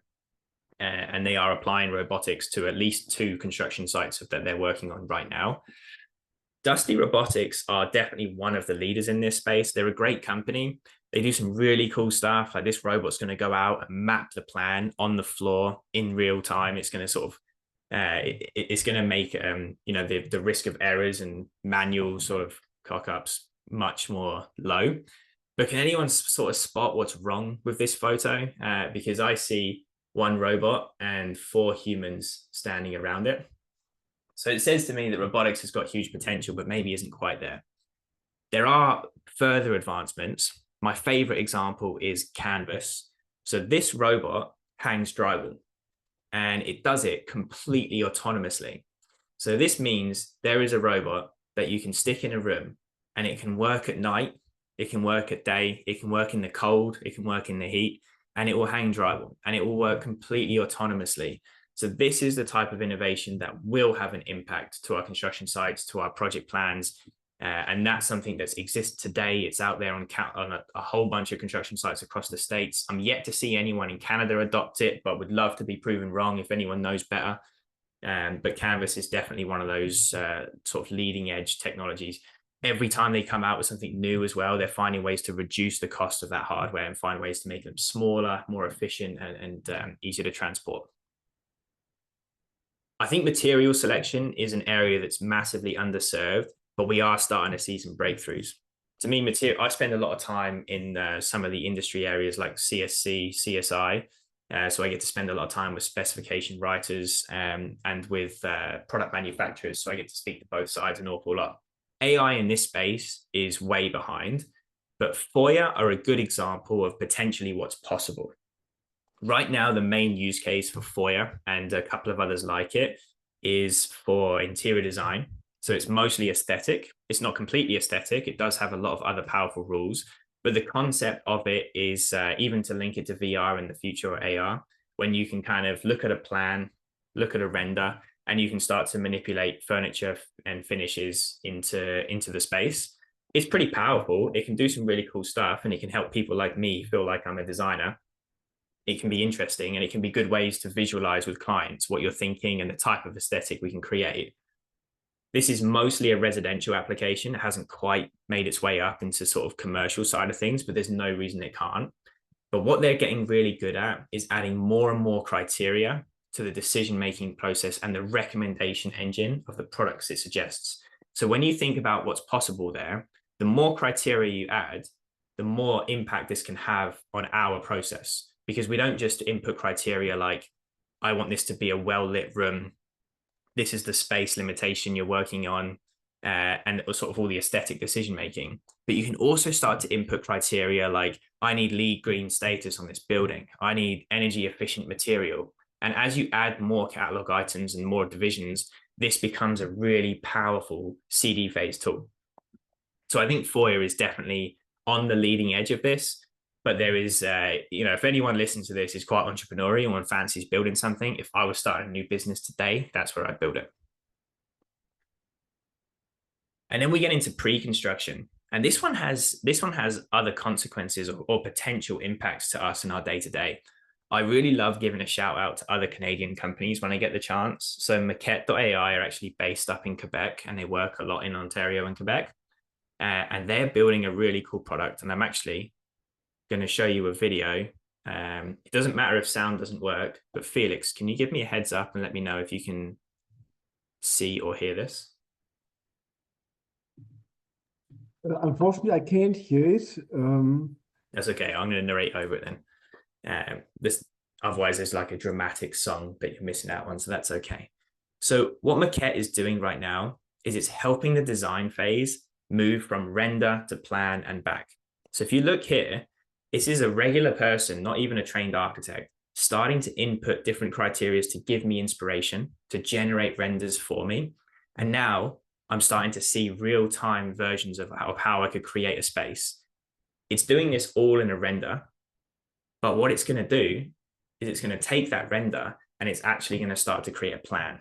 And they are applying robotics to at least 2 construction sites that they're working on right now. Dusty Robotics are definitely one of the leaders in this space. They're a great company. They do some really cool stuff. Like this robot's going to go out and map the plan on the floor in real time. It's going to sort of, it's going to make, the risk of errors and manual sort of cock-ups much more low. But can anyone sort of spot what's wrong with this photo? Because I see one robot and 4 humans standing around it. So it says to me that robotics has got huge potential, but maybe isn't quite there. There are further advancements. My favorite example is Canvas. So this robot hangs drywall, and it does it completely autonomously. So this means there is a robot that you can stick in a room, and it can work at night, it can work at day, it can work in the cold, it can work in the heat, and it will hang drywall, and it will work completely autonomously. So this is the type of innovation that will have an impact to our construction sites, to our project plans. And that's something that exists today. It's out there on a whole bunch of construction sites across the States. I'm yet to see anyone in Canada adopt it, but would love to be proven wrong if anyone knows better. But Canvas is definitely one of those sort of leading edge technologies. Every time they come out with something new as well, they're finding ways to reduce the cost of that hardware and find ways to make them smaller, more efficient, and easier to transport. I think material selection is an area that's massively underserved, but we are starting to see some breakthroughs. To me, I spend a lot of time in some of the industry areas like CSC, CSI. So I get to spend a lot of time with specification writers and with product manufacturers. So I get to speak to both sides an awful lot. AI in this space is way behind, but FOIA are a good example of potentially what's possible. Right now, the main use case for FOIA and a couple of others like it is for interior design. So it's mostly aesthetic. It's not completely aesthetic. It does have a lot of other powerful rules, but the concept of it is even to link it to VR in the future or AR, when you can kind of look at a plan, look at a render, and you can start to manipulate furniture and finishes into the space. It's pretty powerful. It can do some really cool stuff, and it can help people like me feel like I'm a designer. It can be interesting, and it can be good ways to visualize with clients what you're thinking and the type of aesthetic we can create. This is mostly a residential application. It hasn't quite made its way up into sort of commercial side of things, but there's no reason it can't. But what they're getting really good at is adding more and more criteria to the decision-making process and the recommendation engine of the products it suggests. So when you think about what's possible there, the more criteria you add, the more impact this can have on our process. Because we don't just input criteria like, I want this to be a well-lit room, this is the space limitation you're working on, and sort of all the aesthetic decision making. But you can also start to input criteria like, I need LEED green status on this building, I need energy efficient material. And as you add more catalog items and more divisions, this becomes a really powerful CD phase tool. So I think FOIA is definitely on the leading edge of this. But there is, if anyone listens to this is quite entrepreneurial and fancies building something, if I was starting a new business today, that's where I'd build it. And then we get into pre-construction. And this one has other consequences or potential impacts to us in our day-to-day. I really love giving a shout out to other Canadian companies when I get the chance. So Maquette.ai are actually based up in Quebec, and they work a lot in Ontario and Quebec. And they're building a really cool product. And I'm actually going to show you a video. It doesn't matter if sound doesn't work, but Felix, can you give me a heads up and let me know if you can see or hear this? Unfortunately, I can't hear it. That's okay. I'm going to narrate over it then. Otherwise, there's like a dramatic song that you're missing out on, so that's okay. So what Maquette is doing right now is it's helping the design phase move from render to plan and back. So if you look here, this is a regular person, not even a trained architect, starting to input different criteria to give me inspiration, to generate renders for me. And now I'm starting to see real-time versions of how I could create a space. It's doing this all in a render, but what it's going to do is it's going to take that render and it's actually going to start to create a plan.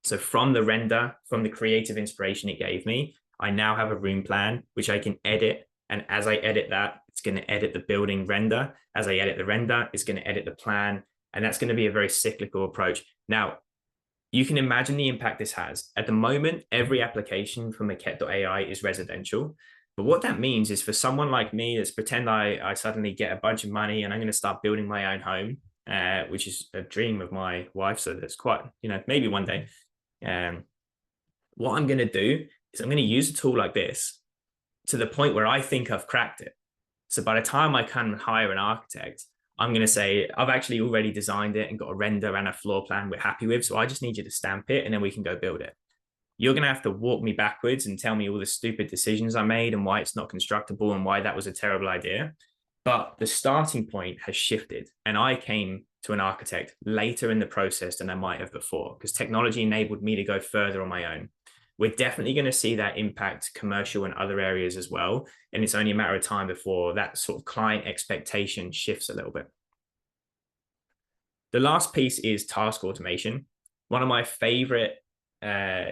So from the render, from the creative inspiration it gave me, I now have a room plan, which I can edit. And as I edit that, it's going to edit the building render. As I edit the render, it's going to edit the plan. And that's going to be a very cyclical approach. Now, you can imagine the impact this has. At the moment, every application from Maquette.ai is residential. But what that means is for someone like me, let's pretend I suddenly get a bunch of money and I'm going to start building my own home, which is a dream of my wife. So that's quite, maybe one day. What I'm going to do is I'm going to use a tool like this to the point where I think I've cracked it. So by the time I can hire an architect, I'm going to say, I've actually already designed it and got a render and a floor plan we're happy with. So I just need you to stamp it and then we can go build it. you're going to have to walk me backwards and tell me all the stupid decisions I made and why it's not constructible and why that was a terrible idea. But the starting point has shifted, and I came to an architect later in the process than I might have before, because technology enabled me to go further on my own. We're definitely going to see that impact commercial and other areas as well. And it's only a matter of time before that sort of client expectation shifts a little bit. The last piece is task automation. One of my favorite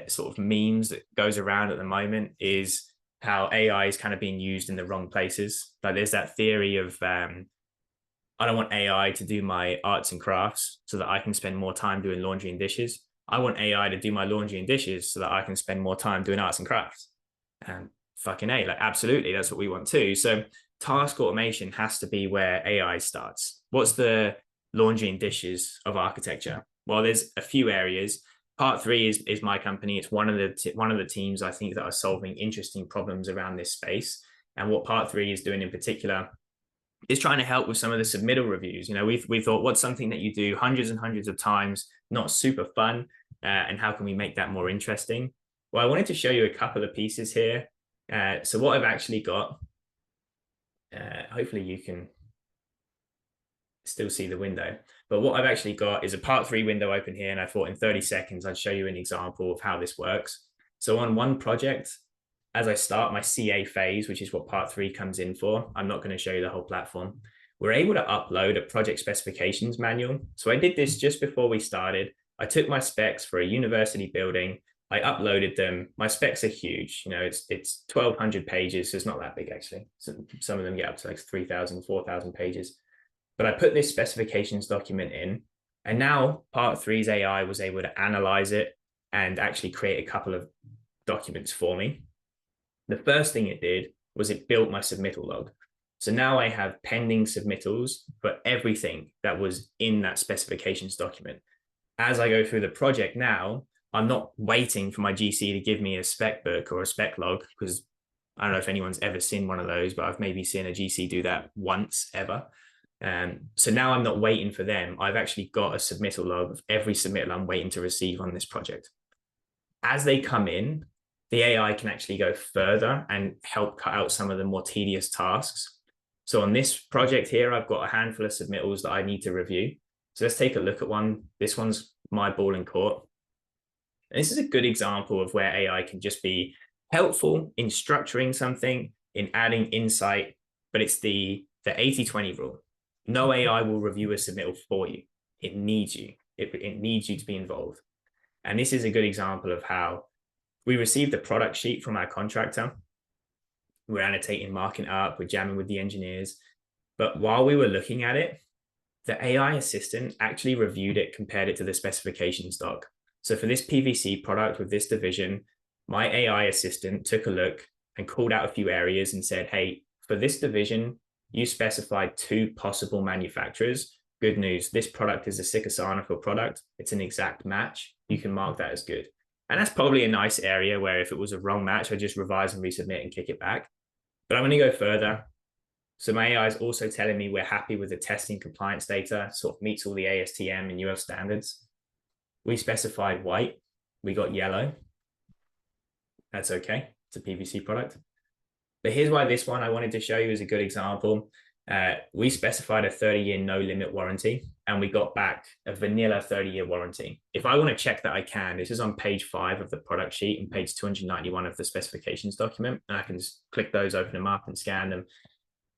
sort of memes that goes around at the moment is how AI is kind of being used in the wrong places. Like there's that theory of I don't want AI to do my arts and crafts so that I can spend more time doing laundry and dishes. I want AI to do my laundry and dishes so that I can spend more time doing arts and crafts. Fucking A, like absolutely, that's what we want too. So task automation has to be where AI starts. What's the laundry and dishes of architecture? Well, there's a few areas. Part 3 is my company. It's one of the teams I think that are solving interesting problems around this space. And what Part 3 is doing in particular is trying to help with some of the submittal reviews. You know, we thought, what's something that you do hundreds and hundreds of times, not super fun, and how can we make that more interesting? Well, I wanted to show you a couple of pieces here. So what I've actually got, hopefully you can still see the window, but what I've actually got is a Part 3 window open here, and I thought in 30 seconds I'd show you an example of how this works. So on one project, as I start my CA phase, which is what Part 3 comes in for, I'm not going to show you the whole platform. We're able to upload a project specifications manual. So I did this just before we started. I took my specs for a university building. I uploaded them. My specs are huge. You know, it's 1,200 pages. So it's not that big, actually. So some of them get up to like 3,000, 4,000 pages. But I put this specifications document in, and now Part 3's AI was able to analyze it and actually create a couple of documents for me. The first thing it did was it built my submittal log. So now I have pending submittals for everything that was in that specifications document. As I go through the project now, I'm not waiting for my GC to give me a spec book or a spec log, because I don't know if anyone's ever seen one of those, but I've maybe seen a GC do that once ever. So now I'm not waiting for them. I've actually got a submittal log of every submittal I'm waiting to receive on this project. As they come in, the AI can actually go further and help cut out some of the more tedious tasks. So on this project here, I've got a handful of submittals that I need to review. So let's take a look at one. This one's my ball in court. And this is a good example of where AI can just be helpful in structuring something, in adding insight, but it's the 80-20 rule. No AI will review a submittal for you. It needs you. It needs you to be involved. And this is a good example of how we received the product sheet from our contractor. We're annotating, marking up, we're jamming with the engineers. But while we were looking at it, the AI assistant actually reviewed it, compared it to the specifications doc. So for this PVC product with this division, my AI assistant took a look and called out a few areas and said, hey, for this division, you specified 2 possible manufacturers. Good news, this product is a Sikasana product. It's an exact match. You can mark that as good. And that's probably a nice area where if it was a wrong match, I just revise and resubmit and kick it back. But I'm going to go further. So my AI is also telling me we're happy with the testing compliance data, sort of meets all the ASTM and UL standards. We specified white. We got yellow. That's okay. It's a PVC product. But here's why this one I wanted to show you is a good example. We specified a 30-year no limit warranty, and we got back a vanilla 30-year warranty. If I want to check that, I can. This is on page 5 of the product sheet and page 291 of the specifications document. And I can just click those, open them up and scan them.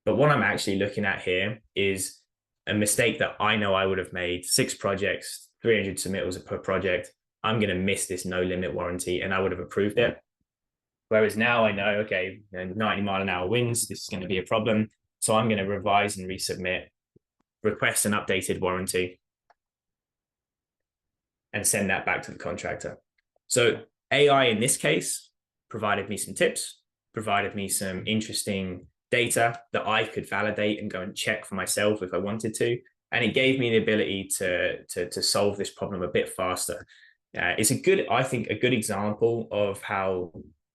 But what I'm actually looking at here is a mistake that I know I would have made. 6 projects, 300 submittals per project. I'm going to miss this no limit warranty, and I would have approved it. Whereas now I know, okay, 90-mile-an-hour winds, this is going to be a problem. So I'm going to revise and resubmit, request an updated warranty, and send that back to the contractor. So AI in this case provided me some tips, provided me some interesting data that I could validate and go and check for myself if I wanted to. And it gave me the ability to solve this problem a bit faster. It's I think a good example of how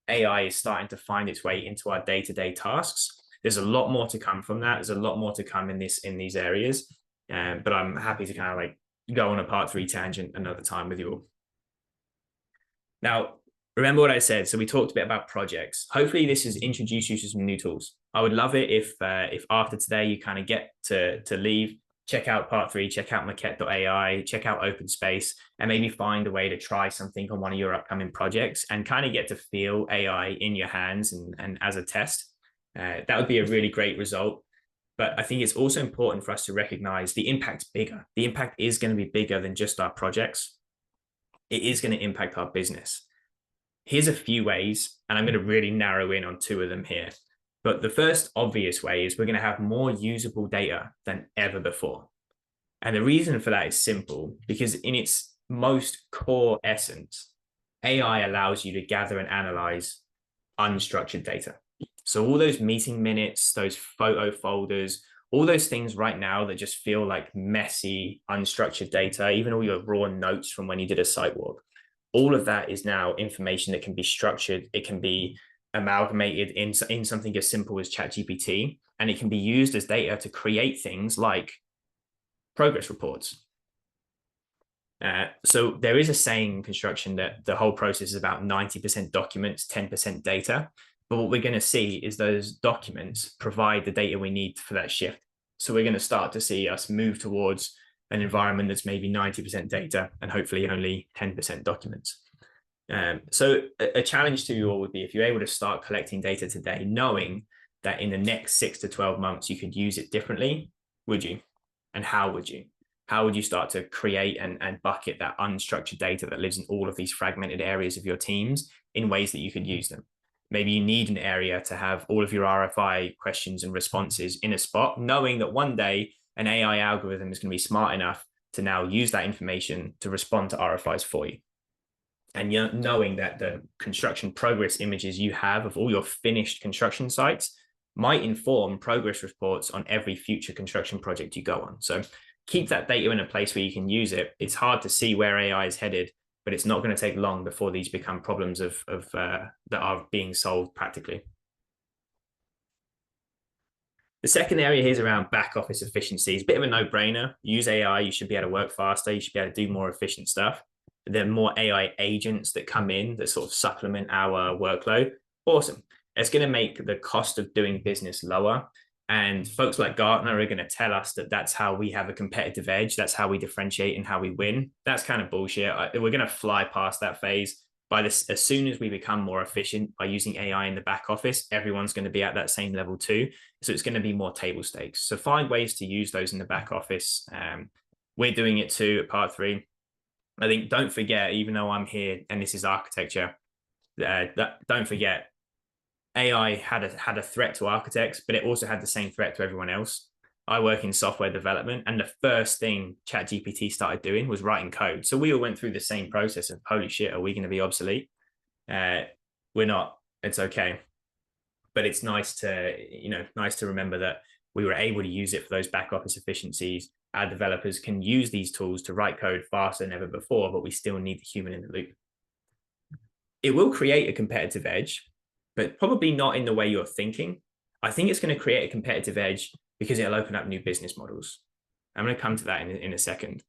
AI is starting to find its way into our day-to-day tasks. There's a lot more to come from that. There's a lot more to come in these areas. But I'm happy to kind of like go on a Part 3 tangent another time with you all. Now, remember what I said. So we talked a bit about projects. Hopefully this has introduced you to some new tools. I would love it if after today you kind of get to leave, check out part 3, check out maquette.ai, check out open space, and maybe find a way to try something on one of your upcoming projects and kind of get to feel AI in your hands and as a test. That would be a really great result. But I think it's also important for us to recognize the impact's bigger. The impact is going to be bigger than just our projects. It is going to impact our business. Here's a few ways, and I'm going to really narrow in on 2 of them here. But the first obvious way is we're going to have more usable data than ever before. And the reason for that is simple, because in its most core essence, AI allows you to gather and analyze unstructured data. So all those meeting minutes, those photo folders, all those things right now that just feel like messy, unstructured data, even all your raw notes from when you did a site walk, all of that is now information that can be structured. It can be amalgamated in something as simple as ChatGPT, and it can be used as data to create things like progress reports. So there is a saying in construction that the whole process is about 90% documents, 10% data. But what we're going to see is those documents provide the data we need for that shift. So we're going to start to see us move towards an environment that's maybe 90% data and hopefully only 10% documents. So a challenge to you all would be if you're able to start collecting data today, knowing that in the next 6 to 12 months, you could use it differently, would you? And how would you? How would you start to create and bucket that unstructured data that lives in all of these fragmented areas of your teams in ways that you could use them? Maybe you need an area to have all of your RFI questions and responses in a spot, knowing that one day an AI algorithm is going to be smart enough to now use that information to respond to RFIs for you. And knowing that the construction progress images you have of all your finished construction sites might inform progress reports on every future construction project you go on. So keep that data in a place where you can use it. It's hard to see where AI is headed, but it's not going to take long before these become problems that are being solved practically. The second area here is around back office efficiency. It's a bit of a no-brainer. Use AI, you should be able to work faster. You should be able to do more efficient stuff. There are more AI agents that come in that sort of supplement our workload. Awesome. It's going to make the cost of doing business lower. And folks like Gartner are going to tell us that that's how we have a competitive edge. That's how we differentiate and how we win. That's kind of bullshit. We're going to fly past that phase. As soon as we become more efficient by using AI in the back office, everyone's going to be at that same level too. So it's going to be more table stakes. So find ways to use those in the back office. We're doing it too at part 3. I think don't forget, even though I'm here and this is architecture, don't forget, AI had a threat to architects, but it also had the same threat to everyone else. I work in software development, and the first thing ChatGPT started doing was writing code. So we all went through the same process of, holy shit, are we going to be obsolete? We're not. It's okay. But it's nice to remember that we were able to use it for those back office efficiencies. Our developers can use these tools to write code faster than ever before, but we still need the human in the loop. It will create a competitive edge, but probably not in the way you're thinking. I think it's going to create a competitive edge because it'll open up new business models. I'm going to come to that in a second.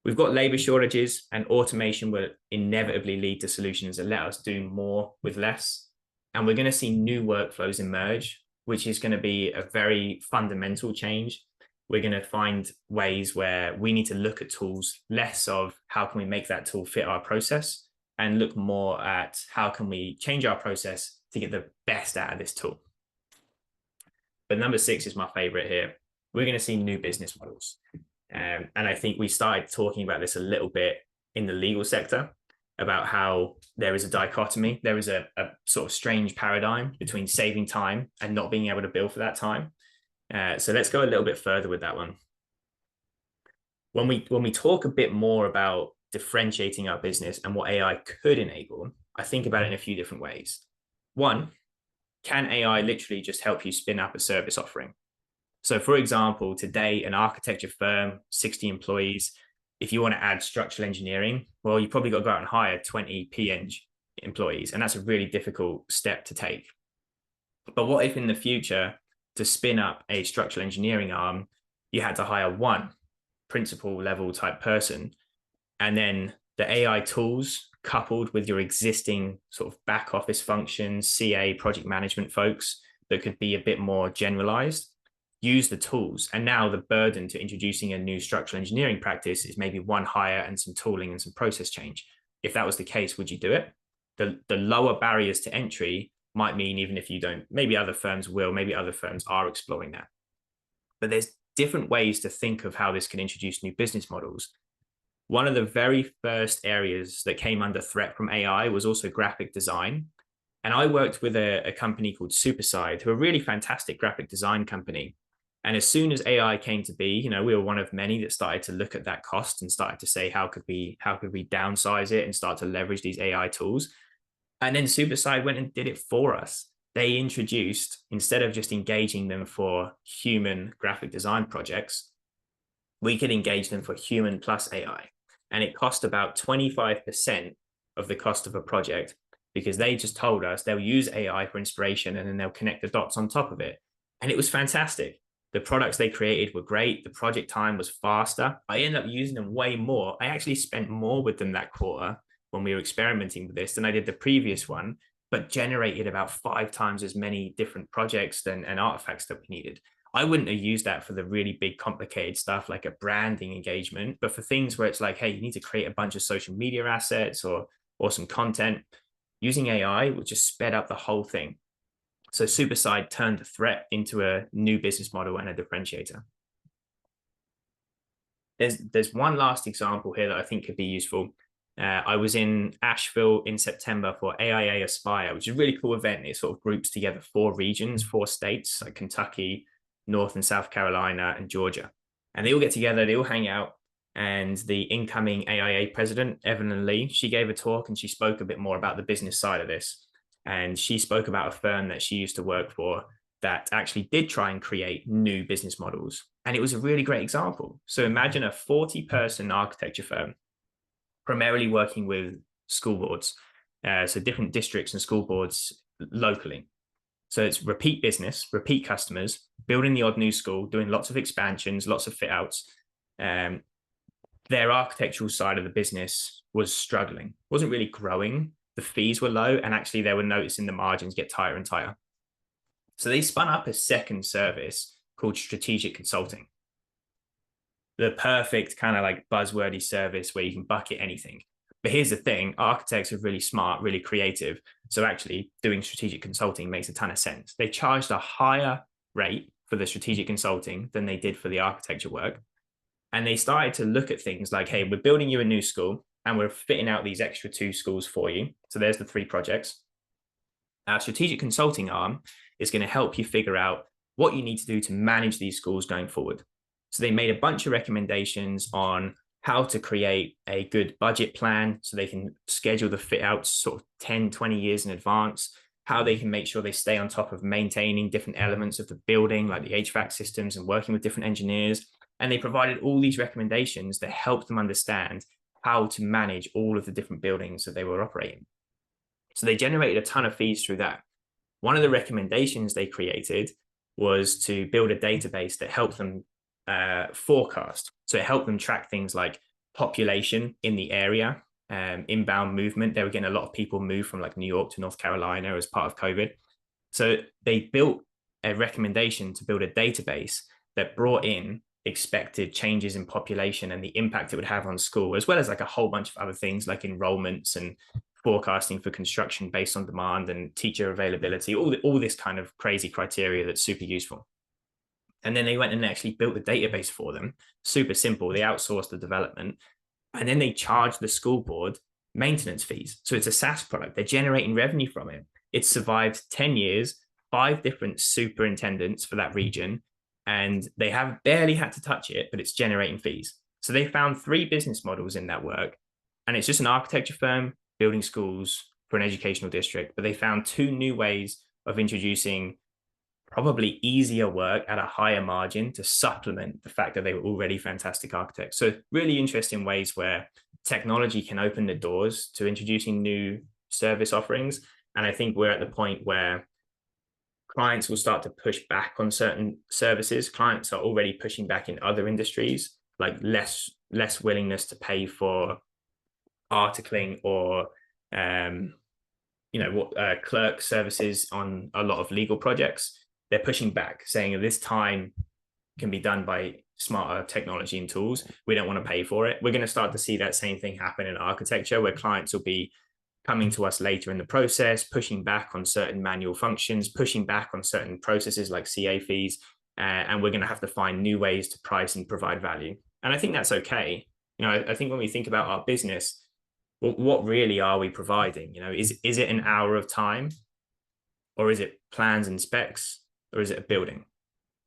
We've got labor shortages, and automation will inevitably lead to solutions that let us do more with less. And we're going to see new workflows emerge, which is going to be a very fundamental change. We're going to find ways where we need to look at tools less of how can we make that tool fit our process, and look more at how can we change our process to get the best out of this tool. But number 6 is my favorite here. We're going to see new business models. And I think we started talking about this a little bit in the legal sector, about how there is a dichotomy. There is a sort of strange paradigm between saving time and not being able to bill for that time. So let's go a little bit further with that one. When we talk a bit more about differentiating our business and what AI could enable, I think about it in a few different ways. One, can AI literally just help you spin up a service offering? So for example, today, an architecture firm, 60 employees, if you want to add structural engineering, well, you probably got to go out and hire 20 PEng employees. And that's a really difficult step to take. But what if in the future, to spin up a structural engineering arm, you had to hire one principal level type person, and then the AI tools coupled with your existing sort of back office functions, CA, project management folks that could be a bit more generalized, use the tools. And now the burden to introducing a new structural engineering practice is maybe one hire and some tooling and some process change. If that was the case, would you do it? The lower barriers to entry might mean, even if you don't, maybe other firms will, maybe other firms are exploring that. But there's different ways to think of how this can introduce new business models. One of the very first areas that came under threat from AI was also graphic design. And I worked with a company called Superside, who are a really fantastic graphic design company. And as soon as AI came to be, we were one of many that started to look at that cost and started to say, how could we downsize it and start to leverage these AI tools? And then Superside went and did it for us. They introduced, instead of just engaging them for human graphic design projects, we could engage them for human plus AI. And it cost about 25% of the cost of a project, because they just told us they'll use AI for inspiration and then they'll connect the dots on top of it. And it was fantastic. The products they created were great. The project time was faster. I ended up using them way more. I actually spent more with them that quarter when we were experimenting with this than I did the previous one, but generated about 5 times as many different projects and artifacts that we needed. I wouldn't have used that for the really big, complicated stuff like a branding engagement, but for things where it's like, hey, you need to create a bunch of social media assets or some content, using AI would just sped up the whole thing. So Superside turned a threat into a new business model and a differentiator. There's one last example here that I think could be useful. I was in Asheville in September for AIA Aspire, which is a really cool event. It sort of groups together 4 regions, 4 states, like Kentucky, North and South Carolina, and Georgia. And they all get together, they all hang out. And the incoming AIA president, Evelyn Lee, she gave a talk and she spoke a bit more about the business side of this. And she spoke about a firm that she used to work for that actually did try and create new business models. And it was a really great example. So imagine a 40-person architecture firm, primarily working with school boards, so different districts and school boards locally. So it's repeat business, repeat customers, building the odd new school, doing lots of expansions, lots of fit outs. Their architectural side of the business was struggling, wasn't really growing. The fees were low, and actually they were noticing the margins get tighter and tighter. So they spun up a second service called strategic consulting. The perfect kind of like buzzwordy service where you can bucket anything. But here's the thing, architects are really smart, really creative. So actually doing strategic consulting makes a ton of sense. They charged a higher rate for the strategic consulting than they did for the architecture work. And they started to look at things like, hey, we're building you a new school and we're fitting out these extra 2 schools for you. So there's the 3 projects. Our strategic consulting arm is going to help you figure out what you need to do to manage these schools going forward. So they made a bunch of recommendations on how to create a good budget plan so they can schedule the fit outs sort of 10, 20 years in advance, how they can make sure they stay on top of maintaining different elements of the building, like the HVAC systems, and working with different engineers. And they provided all these recommendations that helped them understand how to manage all of the different buildings that they were operating. So they generated a ton of fees through that. One of the recommendations they created was to build a database that helped them forecast. So it helped them track things like population in the area, inbound movement. They were getting a lot of people move from like New York to North Carolina as part of COVID. So they built a recommendation to build a database that brought in expected changes in population and the impact it would have on school, as well as like a whole bunch of other things like enrollments and forecasting for construction based on demand and teacher availability, all this kind of crazy criteria that's super useful. And then they went and actually built the database for them. Super simple. They outsourced the development. And then they charged the school board maintenance fees. So it's a SaaS product. They're generating revenue from it. It's survived 10 years, 5 different superintendents for that region. And they have barely had to touch it, but it's generating fees. So they found 3 business models in that work. And it's just an architecture firm building schools for an educational district. But they found 2 new ways of introducing probably easier work at a higher margin to supplement the fact that they were already fantastic architects. So really interesting ways where technology can open the doors to introducing new service offerings. And I think we're at the point where clients will start to push back on certain services. Clients are already pushing back in other industries, like less willingness to pay for articling or clerk services on a lot of legal projects, they're pushing back, saying this time can be done by smarter technology and tools. We don't want to pay for it. We're going to start to see that same thing happen in architecture, where clients will be coming to us later in the process, pushing back on certain manual functions, pushing back on certain processes like CA fees, and we're going to have to find new ways to price and provide value. And I think that's okay. I think when we think about our business, what really are we providing? Is it an hour of time, or is it plans and specs, or is it a building?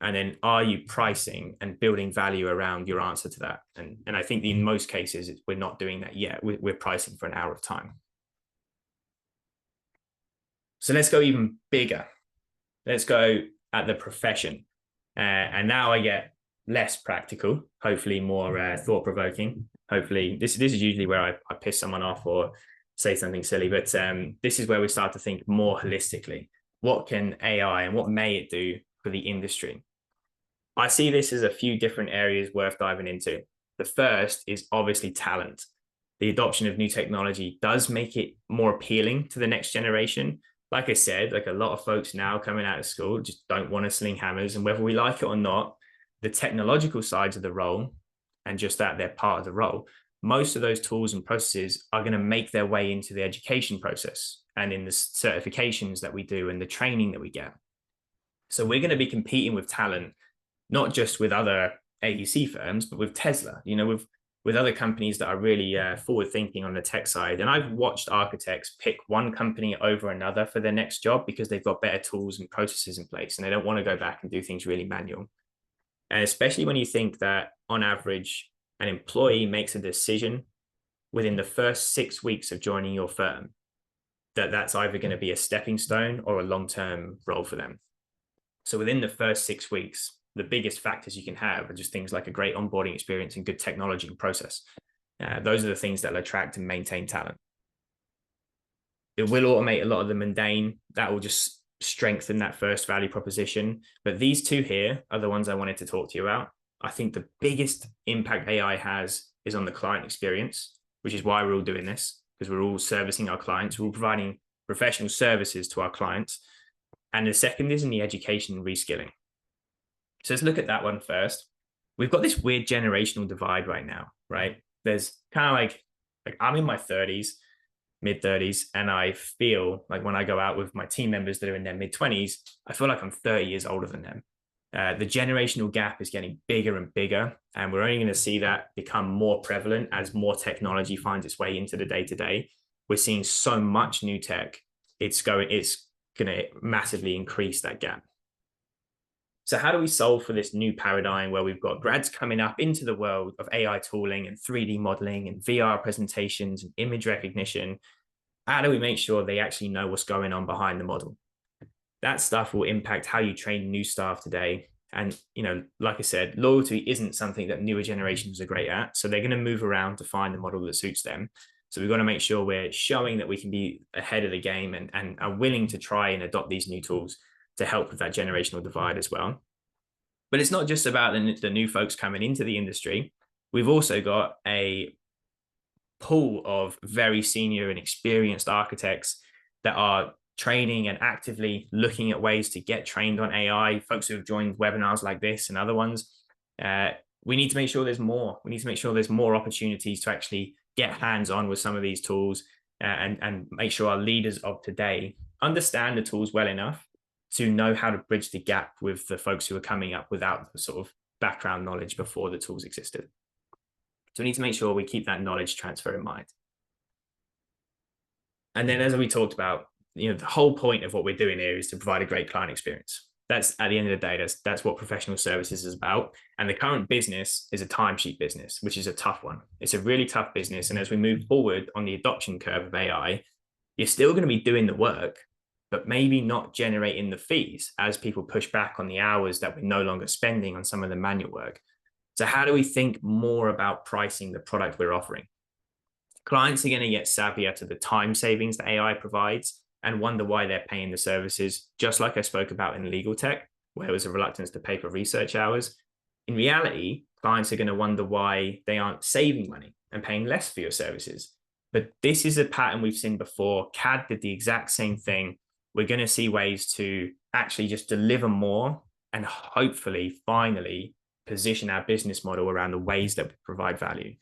And then are you pricing and building value around your answer to that? And I think in most cases, we're not doing that yet. We're pricing for an hour of time. So let's go even bigger. Let's go at the profession. And now I get less practical, hopefully more thought-provoking. Hopefully, this is usually where I piss someone off or say something silly, but this is where we start to think more holistically. What can AI and what may it do for the industry? I see this as a few different areas worth diving into. The first is obviously talent. The adoption of new technology does make it more appealing to the next generation. Like I said, like a lot of folks now coming out of school just don't want to sling hammers. And whether we like it or not, the technological sides of the role, and just that they're part of the role, most of those tools and processes are going to make their way into the education process and in the certifications that we do and the training that we get. So we're going to be competing with talent, not just with other AEC firms, but with Tesla, with other companies that are really forward thinking on the tech side. And I've watched architects pick one company over another for their next job because they've got better tools and processes in place and they don't want to go back and do things really manual. And especially when you think that on average, an employee makes a decision within the first 6 weeks of joining your firm, that's either going to be a stepping stone or a long-term role for them. So within the first 6 weeks, the biggest factors you can have are just things like a great onboarding experience and good technology and process. Those are the things that will attract and maintain talent. It will automate a lot of the mundane. That will just strengthen that first value proposition. But these two here are the ones I wanted to talk to you about. I think the biggest impact AI has is on the client experience, which is why we're all doing this, because we're all servicing our clients. We're all providing professional services to our clients. And the second is in the education and reskilling. So let's look at that one first. We've got this weird generational divide right now, right? There's kind of like I'm in my 30s, mid 30s, and I feel like when I go out with my team members that are in their mid 20s, I feel like I'm 30 years older than them. The generational gap is getting bigger and bigger, and we're only going to see that become more prevalent as more technology finds its way into the day-to-day. We're seeing so much new tech, it's going to massively increase that gap. So how do we solve for this new paradigm where we've got grads coming up into the world of AI tooling and 3D modeling and VR presentations and image recognition? How do we make sure they actually know what's going on behind the model? That stuff will impact how you train new staff today. And, like I said, loyalty isn't something that newer generations are great at. So they're going to move around to find the model that suits them. So we've got to make sure we're showing that we can be ahead of the game and are willing to try and adopt these new tools to help with that generational divide as well. But it's not just about the new folks coming into the industry. We've also got a pool of very senior and experienced architects that are training and actively looking at ways to get trained on AI, folks who have joined webinars like this and other ones. We need to make sure there's more. We need to make sure there's more opportunities to actually get hands-on with some of these tools and make sure our leaders of today understand the tools well enough to know how to bridge the gap with the folks who are coming up without the sort of background knowledge before the tools existed. So we need to make sure we keep that knowledge transfer in mind. And then as we talked about, the whole point of what we're doing here is to provide a great client experience. That's at the end of the day, that's what professional services is about. And the current business is a timesheet business, which is a tough one. It's a really tough business. And as we move forward on the adoption curve of AI, you're still going to be doing the work, but maybe not generating the fees as people push back on the hours that we're no longer spending on some of the manual work. So how do we think more about pricing the product we're offering? Clients are going to get savvier to the time savings that AI provides and wonder why they're paying the services, just like I spoke about in legal tech, where there was a reluctance to pay for research hours. In reality, clients are going to wonder why they aren't saving money and paying less for your services. But this is a pattern we've seen before. CAD did the exact same thing. We're going to see ways to actually just deliver more and hopefully finally position our business model around the ways that we provide value,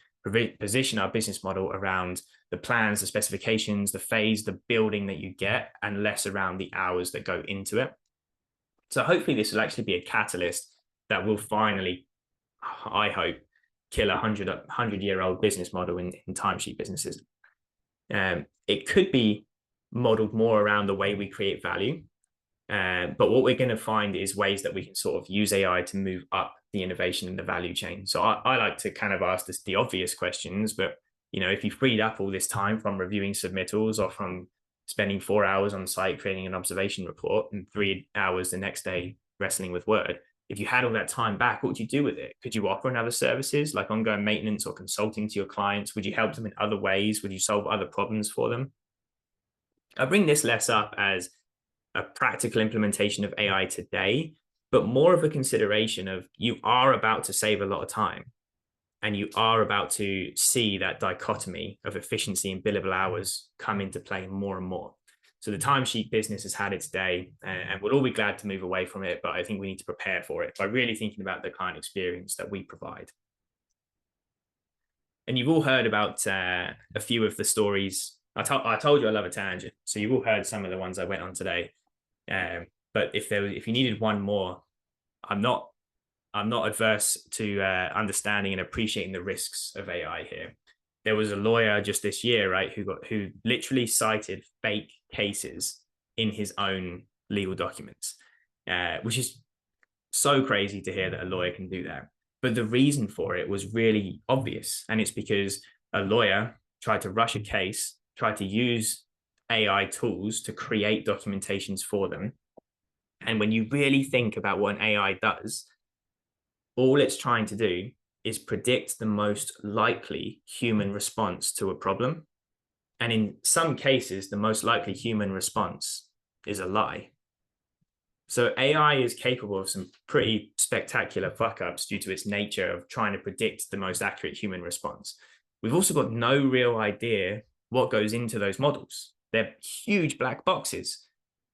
position our business model around the plans, the specifications, the phase, the building that you get, and less around the hours that go into it. So hopefully this will actually be a catalyst that will finally, I hope, kill a 100-year-old business model in timesheet businesses. It could be modeled more around the way we create value. But what we're going to find is ways that we can sort of use AI to move up the innovation in the value chain. So I like to kind of ask the obvious questions, but if you freed up all this time from reviewing submittals or from spending 4 hours on site creating an observation report and 3 hours the next day wrestling with Word, if you had all that time back, what would you do with it? Could you offer another services like ongoing maintenance or consulting to your clients? Would you help them in other ways? Would you solve other problems for them? I bring this less up as a practical implementation of AI today, but more of a consideration of you are about to save a lot of time and you are about to see that dichotomy of efficiency and billable hours come into play more and more. So the timesheet business has had its day and we'll all be glad to move away from it, but I think we need to prepare for it by really thinking about the client experience that we provide. And you've all heard about a few of the stories. I told you I love a tangent. So you've all heard some of the ones I went on today. But if you needed one more, I'm not adverse to understanding and appreciating the risks of AI here. There was a lawyer just this year, right, who literally cited fake cases in his own legal documents, which is so crazy to hear that a lawyer can do that. But the reason for it was really obvious, and it's because a lawyer tried to rush a case, tried to use AI tools to create documentations for them. And when you really think about what an AI does, all it's trying to do is predict the most likely human response to a problem. And in some cases, the most likely human response is a lie. So AI is capable of some pretty spectacular fuck-ups due to its nature of trying to predict the most accurate human response. We've also got no real idea what goes into those models. They're huge black boxes.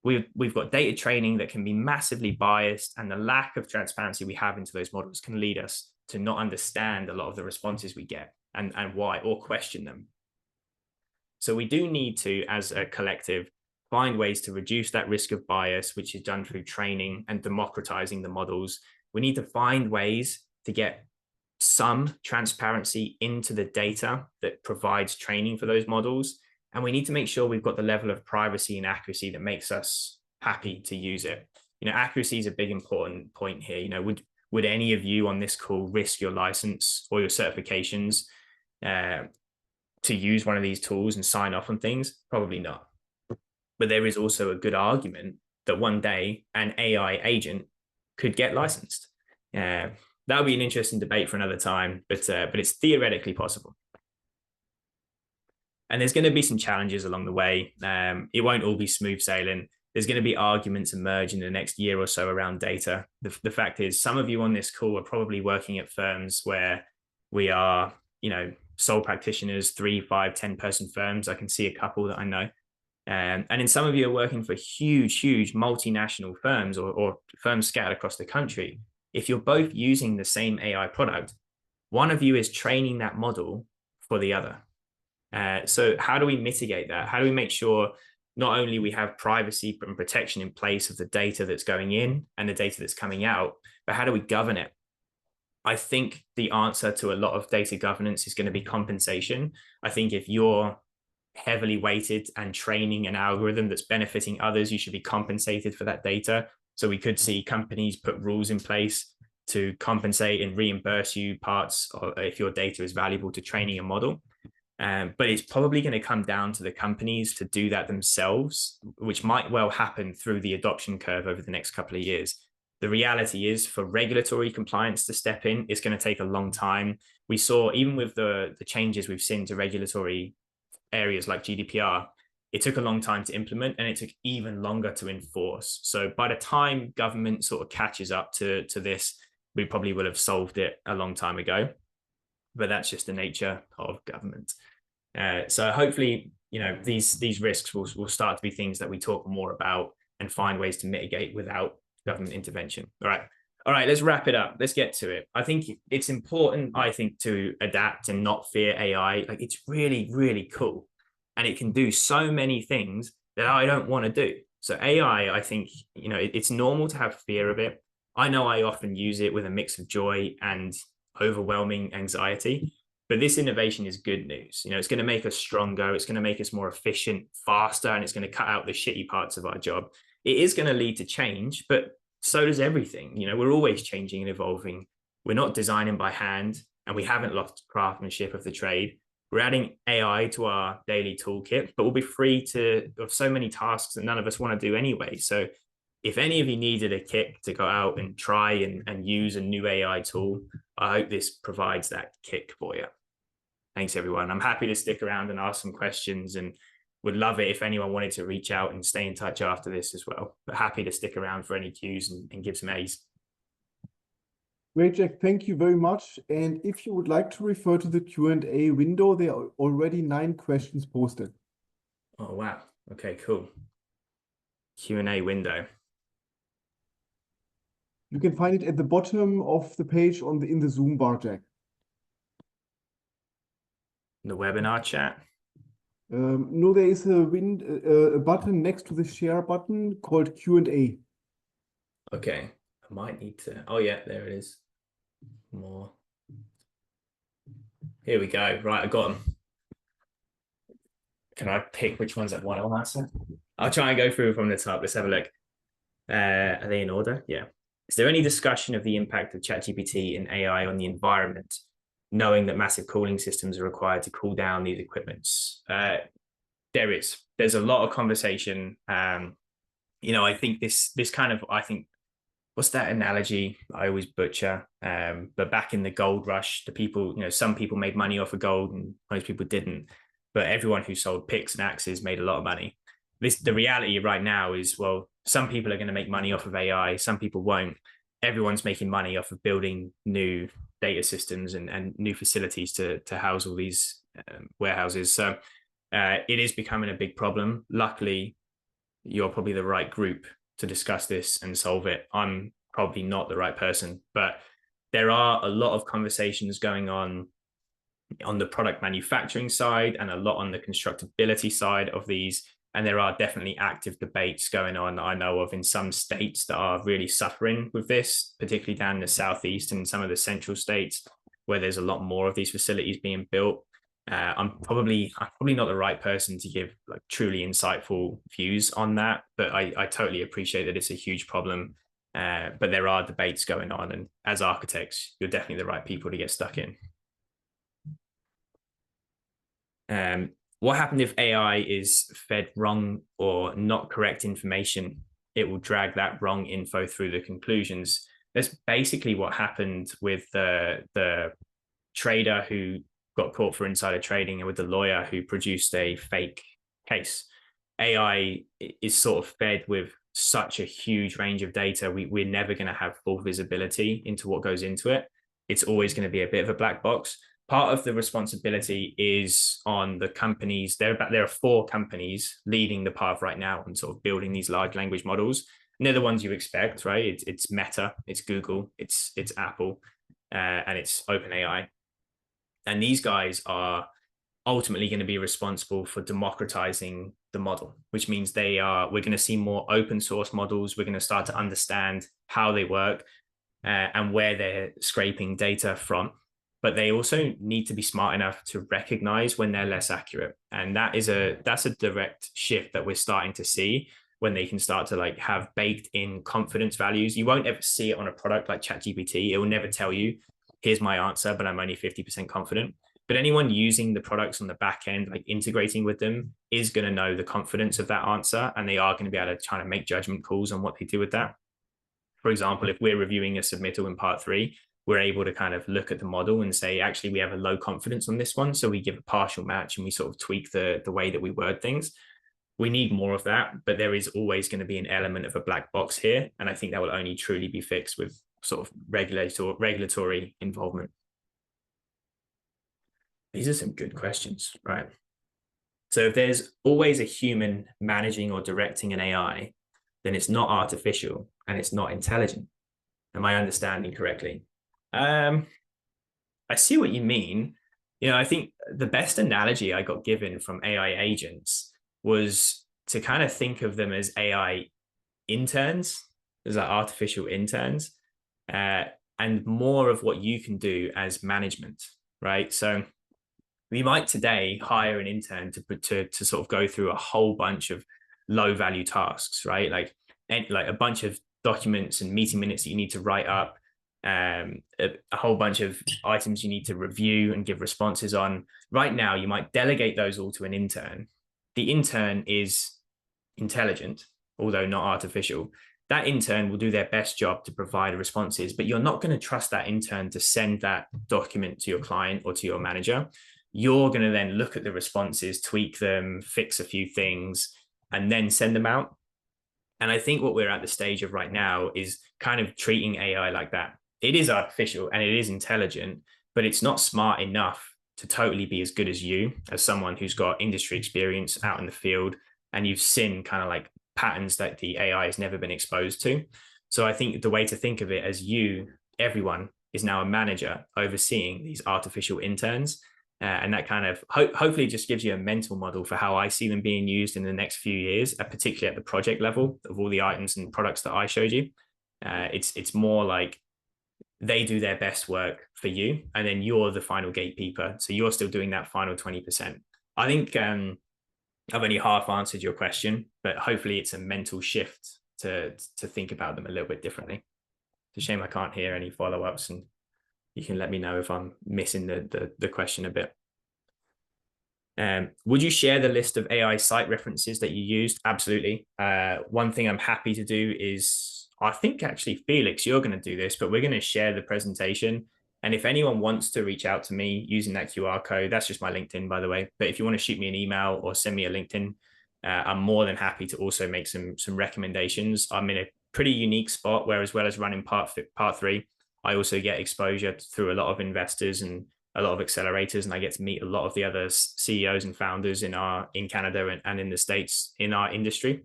We've got data training that can be massively biased, and the lack of transparency we have into those models can lead us to not understand a lot of the responses we get and why, or question them. So we do need to, as a collective, find ways to reduce that risk of bias, which is done through training and democratizing the models. We need to find ways to get some transparency into the data that provides training for those models. And we need to make sure we've got the level of privacy and accuracy that makes us happy to use it. Accuracy is a big important point here. Would any of you on this call risk your license or your certifications to use one of these tools and sign off on things? Probably not. But there is also a good argument that one day an AI agent could get licensed. That would be an interesting debate for another time, but it's theoretically possible. And there's going to be some challenges along the way. It won't all be smooth sailing. There's going to be arguments emerge in the next year or so around data. The fact is, some of you on this call are probably working at firms where we are, sole practitioners, 3, 5, 10-person firms. I can see a couple that I know. And then some of you are working for huge multinational firms or firms scattered across the country. If you're both using the same AI product, one of you is training that model for the other. So how do we mitigate that? How do we make sure not only we have privacy and protection in place of the data that's going in and the data that's coming out, but how do we govern it? I think the answer to a lot of data governance is going to be compensation. I think if you're heavily weighted and training an algorithm that's benefiting others, you should be compensated for that data. So we could see companies put rules in place to compensate and reimburse you parts if your data is valuable to training a model. But it's probably going to come down to the companies to do that themselves, which might well happen through the adoption curve over the next couple of years. The reality is, for regulatory compliance to step in, it's going to take a long time. We saw, even with the changes we've seen to regulatory areas like GDPR, it took a long time to implement and it took even longer to enforce. So by the time government sort of catches up to this, we probably will have solved it a long time ago. But that's just the nature of government. So hopefully, these risks will start to be things that we talk more about and find ways to mitigate without government intervention. All right, let's wrap it up. Let's get to it. I think it's important, to adapt and not fear AI. Like, it's really, really cool. And it can do so many things that I don't want to do. So AI, I think, it's normal to have fear of it. I know I often use it with a mix of joy and overwhelming anxiety. But this innovation is good news. It's going to make us stronger. It's going to make us more efficient, faster, and it's going to cut out the shitty parts of our job. It is going to lead to change, but so does everything. We're always changing and evolving. We're not designing by hand, and we haven't lost craftsmanship of the trade. We're adding AI to our daily toolkit, but we'll be free of so many tasks that none of us want to do anyway. So if any of you needed a kick to go out and try and use a new AI tool, I hope this provides that kick for you. Thanks, everyone. I'm happy to stick around and ask some questions, and would love it if anyone wanted to reach out and stay in touch after this as well. But happy to stick around for any Qs and give some As. Great, Jack. Thank you very much. And if you would like to refer to the Q&A window, there are already 9 questions posted. Oh, wow. Okay, cool. Q&A window. You can find it at the bottom of the page in the Zoom bar, Jack. The webinar chat? No, there is a button next to the share button called Q&A. Okay, I might need to. Oh yeah, there it is. More. Here we go. Right, I got them. Can I pick which ones I want to answer? I'll try and go through from the top. Let's have a look. Are they in order? Yeah. Is there any discussion of the impact of ChatGPT and AI on the environment, knowing that massive cooling systems are required to cool down these equipments? There's a lot of conversation. I think this kind of, what's that analogy I always butcher? But back in the gold rush, the people, some people made money off of gold and most people didn't. But everyone who sold picks and axes made a lot of money. The reality right now is, well, some people are going to make money off of AI, some people won't. Everyone's making money off of building new data systems and new facilities to house all these warehouses. So it is becoming a big problem. Luckily, you're probably the right group to discuss this and solve it. I'm probably not the right person, but there are a lot of conversations going on the product manufacturing side and a lot on the constructability side of these. And there are definitely active debates going on, I know of, in some states that are really suffering with this, particularly down in the Southeast and some of the central states where there's a lot more of these facilities being built. I'm probably not the right person to give like truly insightful views on that, but I totally appreciate that it's a huge problem. But there are debates going on, and as architects, you're definitely the right people to get stuck in. What happened if AI is fed wrong or not correct information? It will drag that wrong info through the conclusions. That's basically what happened with the trader who got caught for insider trading and with the lawyer who produced a fake case. AI is sort of fed with such a huge range of data. We're never going to have full visibility into what goes into it. It's always going to be a bit of a black box. Part of the responsibility is on the companies. There are 4 companies leading the path right now and sort of building these large language models. And they're the ones you expect, right? It's Meta, it's Google, it's Apple, and it's OpenAI. And these guys are ultimately going to be responsible for democratizing the model, which means we're going to see more open source models. We're going to start to understand how they work and where they're scraping data from. But they also need to be smart enough to recognize when they're less accurate. And that's a direct shift that we're starting to see when they can start to like have baked in confidence values. You won't ever see it on a product like ChatGPT. It will never tell you, here's my answer, but I'm only 50% confident. But anyone using the products on the back end, like integrating with them, is going to know the confidence of that answer. And they are going to be able to try to make judgment calls on what they do with that. For example, if we're reviewing a submittal in part 3, we're able to kind of look at the model and say, actually, we have a low confidence on this one. So we give a partial match and we sort of tweak the way that we word things. We need more of that, but there is always going to be an element of a black box here. And I think that will only truly be fixed with sort of regulatory involvement. These are some good questions, right? So if there's always a human managing or directing an AI, then it's not artificial and it's not intelligent. Am I understanding correctly? I see what you mean. I think the best analogy I got given from AI agents was to kind of think of them as AI interns, as like artificial interns, and more of what you can do as management, right? So we might today hire an intern to sort of go through a whole bunch of low value tasks, right? Like a bunch of documents and meeting minutes that you need to write up, a whole bunch of items you need to review and give responses on. Right now, you might delegate those all to an intern. The intern is intelligent, although not artificial. That intern will do their best job to provide responses, but you're not going to trust that intern to send that document to your client or to your manager. You're going to then look at the responses, tweak them, fix a few things, and then send them out. And I think what we're at the stage of right now is kind of treating AI like that. It is artificial and it is intelligent, but it's not smart enough to totally be as good as you, as someone who's got industry experience out in the field, and you've seen kind of like patterns that the AI has never been exposed to. So I think the way to think of it as everyone is now a manager overseeing these artificial interns. And that kind of hopefully just gives you a mental model for how I see them being used in the next few years, particularly at the project level of all the items and products that I showed you. It's more like they do their best work for you, and then you're the final gatekeeper. So you're still doing that final 20%. I think I've only half answered your question, but hopefully it's a mental shift to think about them a little bit differently. It's a shame I can't hear any follow-ups, and you can let me know if I'm missing the question a bit. Would you share the list of AI site references that you used? Absolutely. One thing I'm happy to do is, I think actually, Felix, you're going to do this, but we're going to share the presentation. And if anyone wants to reach out to me using that QR code, that's just my LinkedIn, by the way. But if you want to shoot me an email or send me a LinkedIn, I'm more than happy to also make some recommendations. I'm in a pretty unique spot where, as well as running part 3, I also get exposure through a lot of investors and a lot of accelerators, and I get to meet a lot of the other CEOs and founders in Canada and in the States in our industry.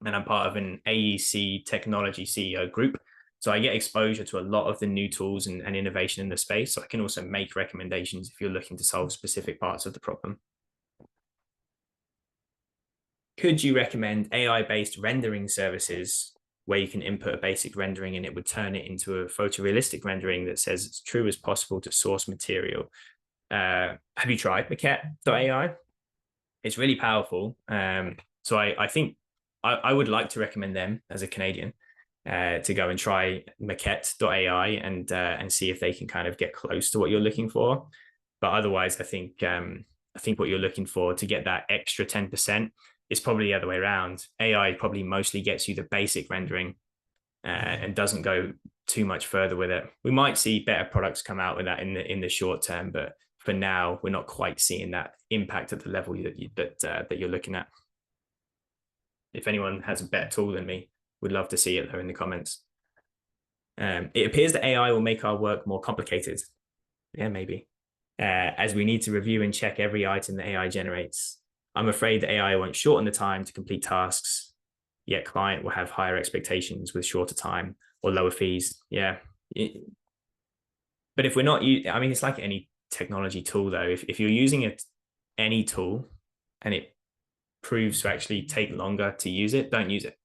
And I'm part of an AEC technology CEO group. So I get exposure to a lot of the new tools and innovation in the space. So I can also make recommendations if you're looking to solve specific parts of the problem. Could you recommend AI-based rendering services where you can input a basic rendering and it would turn it into a photorealistic rendering that says it's true as possible to source material? Have you tried maquette.ai? It's really powerful. So I think I would like to recommend them as a Canadian to go and try maquette.ai and see if they can kind of get close to what you're looking for. But otherwise, I think what you're looking for to get that extra 10% is probably the other way around. AI probably mostly gets you the basic rendering and doesn't go too much further with it. We might see better products come out with that in the short term, but for now, we're not quite seeing that impact at the level that you're looking at. If anyone has a better tool than me, we'd love to see it though in the comments. It appears that AI will make our work more complicated. Yeah, maybe. As we need to review and check every item that AI generates. I'm afraid that AI won't shorten the time to complete tasks, yet client will have higher expectations with shorter time or lower fees. Yeah. But if we're not, I mean, it's like any technology tool though. If you're using any tool and it proves to actually take longer to use it, don't use it.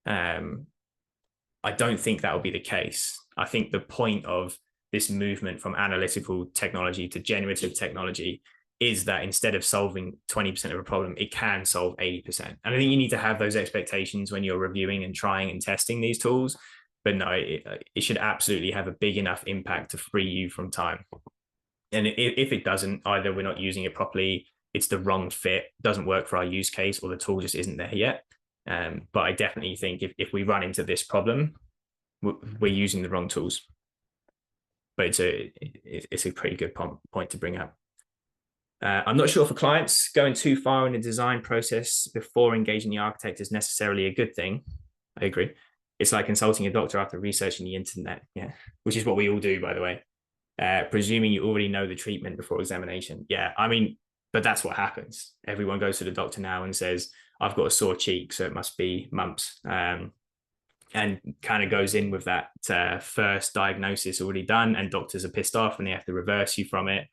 I don't think that will be the case. I think the point of this movement from analytical technology to generative technology is that instead of solving 20% of a problem, it can solve 80%. And I think you need to have those expectations when you're reviewing and trying and testing these tools. But no, it should absolutely have a big enough impact to free you from time. And if it doesn't, either we're not using it properly, it's the wrong fit, doesn't work for our use case, or the tool just isn't there yet. But I definitely think if we run into this problem, we're using the wrong tools. But it's a pretty good point to bring up. I'm not sure for clients, going too far in the design process before engaging the architect is necessarily a good thing. I agree. It's like consulting a doctor after researching the internet, yeah, which is what we all do, by the way. Presuming you already know the treatment before examination. Yeah, I mean, But that's what happens. Everyone goes to the doctor now and says, I've got a sore cheek, so it must be mumps. And kind of goes in with that first diagnosis already done, and doctors are pissed off and they have to reverse you from it.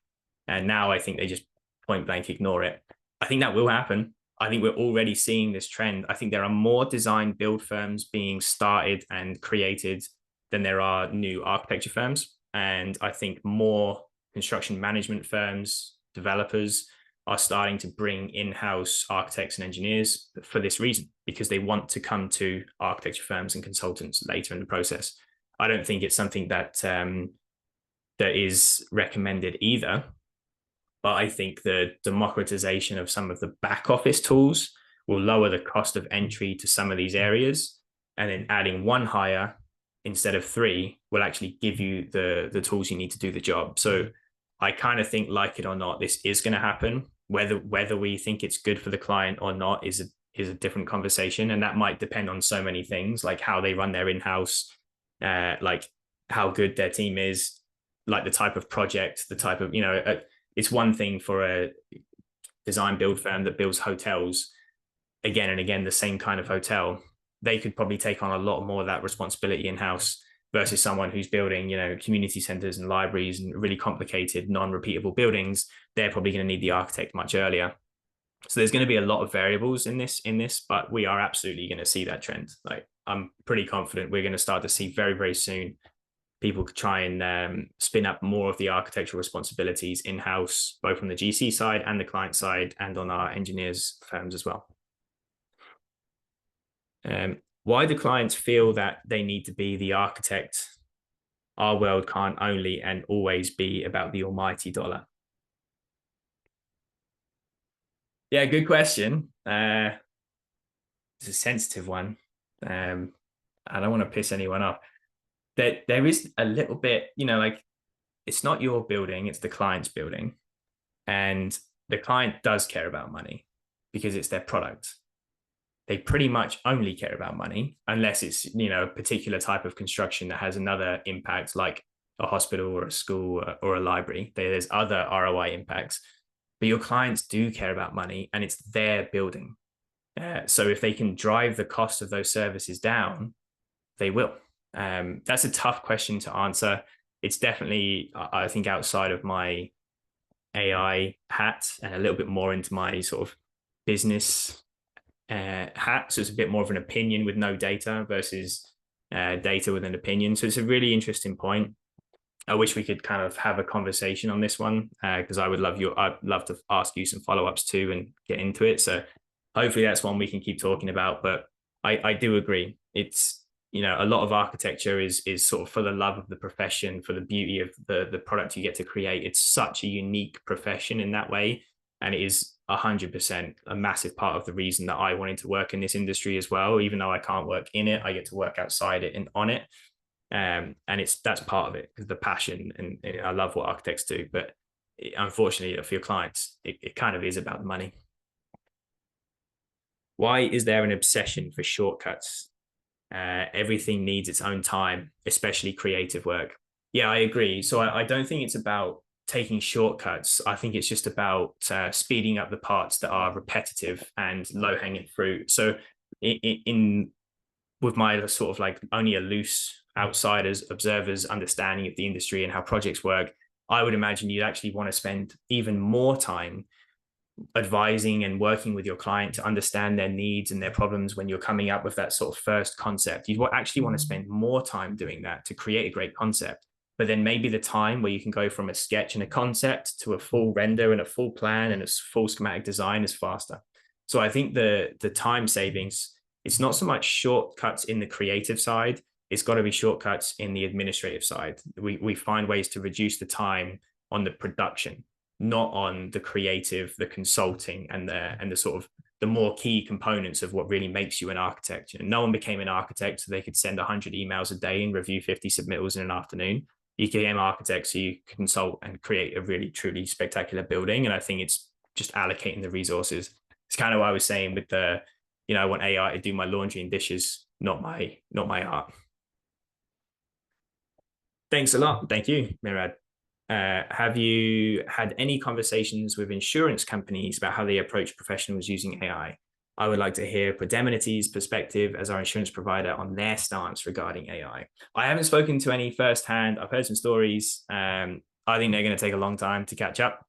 And now I think they just point blank ignore it. I think that will happen. I think we're already seeing this trend. I think there are more design build firms being started and created than there are new architecture firms. And I think more construction management firms, developers are starting to bring in-house architects and engineers for this reason, because they want to come to architecture firms and consultants later in the process. I don't think it's something that that is recommended either, but I think the democratization of some of the back office tools will lower the cost of entry to some of these areas, and then adding one hire instead of three will actually give you the tools you need to do the job. So I kind of think, like it or not, this is going to happen. Whether we think it's good for the client or not is a different conversation, and that might depend on so many things, like how they run their in-house, like how good their team is, like the type of project, the type of, it's one thing for a design build firm that builds hotels again and again, the same kind of hotel. They could probably take on a lot more of that responsibility in-house versus someone who's building, community centers and libraries and really complicated, non-repeatable buildings. They're probably going to need the architect much earlier. So there's going to be a lot of variables in this, but we are absolutely going to see that trend. Like, I'm pretty confident we're going to start to see very, very soon people could try and spin up more of the architectural responsibilities in-house, both on the GC side and the client side, and on our engineers firms as well. Why do clients feel that they need to be the architect? Our world can't only and always be about the almighty dollar. Yeah, good question. It's a sensitive one. I don't want to piss anyone off. There is a little bit, like, it's not your building, it's the client's building. And the client does care about money because it's their product. They pretty much only care about money unless it's, a particular type of construction that has another impact, like a hospital or a school or a library. There's other ROI impacts, but your clients do care about money, and it's their building. So if they can drive the cost of those services down, they will. That's a tough question to answer. It's definitely, I think, outside of my AI hat and a little bit more into my sort of business hat. So it's a bit more of an opinion with no data versus data with an opinion. So it's a really interesting point. I wish we could kind of have a conversation on this one, because I'd love to ask you some follow-ups too and get into it. So hopefully that's one we can keep talking about. But I do agree. It's, a lot of architecture is sort of for the love of the profession, for the beauty of the product you get to create. It's such a unique profession in that way. And it is 100% a massive part of the reason that I wanted to work in this industry as well. Even though I can't work in it, I get to work outside it and on it. And that's part of it, because the passion, and I love what architects do. But unfortunately for your clients, it kind of is about the money. Why is there an obsession for shortcuts? Everything needs its own time, especially creative work. Yeah, I agree. So I don't think it's about taking shortcuts. I think it's just about speeding up the parts that are repetitive and low-hanging fruit. So with my sort of like only a loose outsiders, observers understanding of the industry and how projects work, I would imagine you'd actually want to spend even more time advising and working with your client to understand their needs and their problems when you're coming up with that sort of first concept. You actually want to spend more time doing that to create a great concept. But then maybe the time where you can go from a sketch and a concept to a full render and a full plan and a full schematic design is faster. So I think the time savings, it's not so much shortcuts in the creative side, it's got to be shortcuts in the administrative side. We find ways to reduce the time on the production, not on the creative, the consulting, and the sort of the more key components of what really makes you an architect. No one became an architect so they could send 100 emails a day and review 50 submittals in an afternoon. You became architects so you consult and create a really, truly spectacular building. And I think it's just allocating the resources. It's kind of what I was saying with I want AI to do my laundry and dishes, not my art. Thanks a lot. Thank you, Mirad. Have you had any conversations with insurance companies about how they approach professionals using AI? I would like to hear Prodemnity's perspective as our insurance provider on their stance regarding AI. I haven't spoken to any firsthand. I've heard some stories. I think they're going to take a long time to catch up.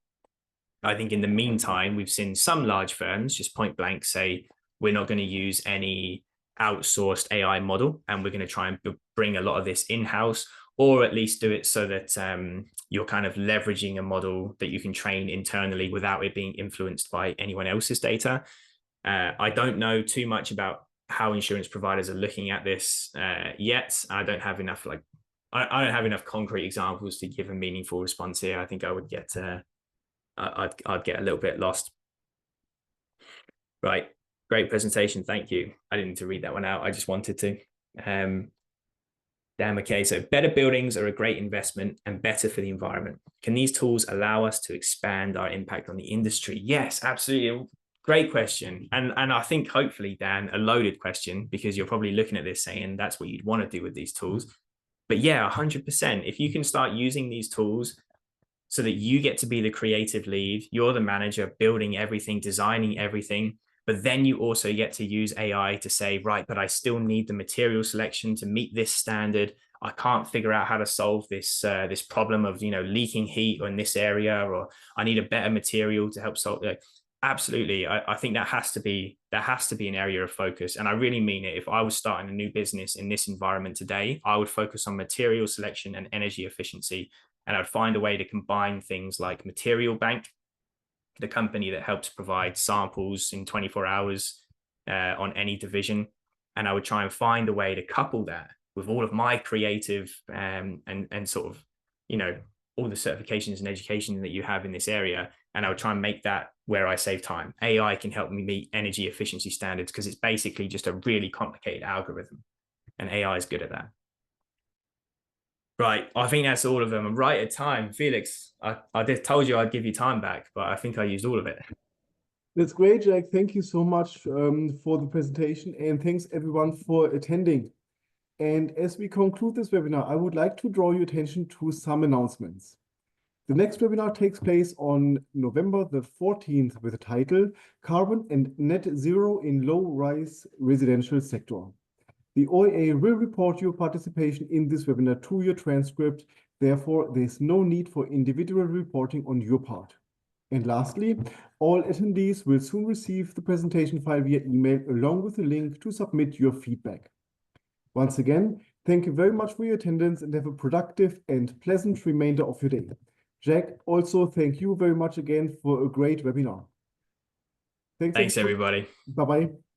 I think in the meantime, we've seen some large firms just point blank say, we're not going to use any outsourced AI model, and we're going to try and bring a lot of this in-house, or at least do it so that you're kind of leveraging a model that you can train internally without it being influenced by anyone else's data. I don't know too much about how insurance providers are looking at this yet. I don't have enough I don't have enough concrete examples to give a meaningful response here. I think I would get I'd get a little bit lost. Right. Great presentation. Thank you. I didn't need to read that one out. I just wanted to. Damn, okay. So better buildings are a great investment and better for the environment. Can these tools allow us to expand our impact on the industry? Yes, absolutely. Great question. And I think hopefully, Dan, a loaded question, because you're probably looking at this saying that's what you'd want to do with these tools. But yeah, 100%. If you can start using these tools so that you get to be the creative lead, you're the manager building everything, designing everything, but then you also get to use AI to say, right, but I still need the material selection to meet this standard. I can't figure out how to solve this this problem of leaking heat in this area, or I need a better material to help solve it. Absolutely, I think that has to be an area of focus, and I really mean it. If I was starting a new business in this environment today, I would focus on material selection and energy efficiency, and I'd find a way to combine things like Material Bank, the company that helps provide samples in 24 hours on any division. And I would try and find a way to couple that with all of my creative and sort of, all the certifications and education that you have in this area. And I would try and make that where I save time. AI can help me meet energy efficiency standards because it's basically just a really complicated algorithm. And AI is good at that. Right, I think that's all of them. I'm right at time. Felix, I just told you I'd give you time back, but I think I used all of it. That's great, Jack. Thank you so much for the presentation, and thanks everyone for attending. And as we conclude this webinar, I would like to draw your attention to some announcements. The next webinar takes place on November the 14th with the title Carbon and Net Zero in Low-Rise Residential Sector. The OAA will report your participation in this webinar to your transcript. Therefore, there's no need for individual reporting on your part. And lastly, all attendees will soon receive the presentation file via email along with a link to submit your feedback. Once again, thank you very much for your attendance and have a productive and pleasant remainder of your day. Jack, also thank you very much again for a great webinar. Thanks everybody. Bye-bye.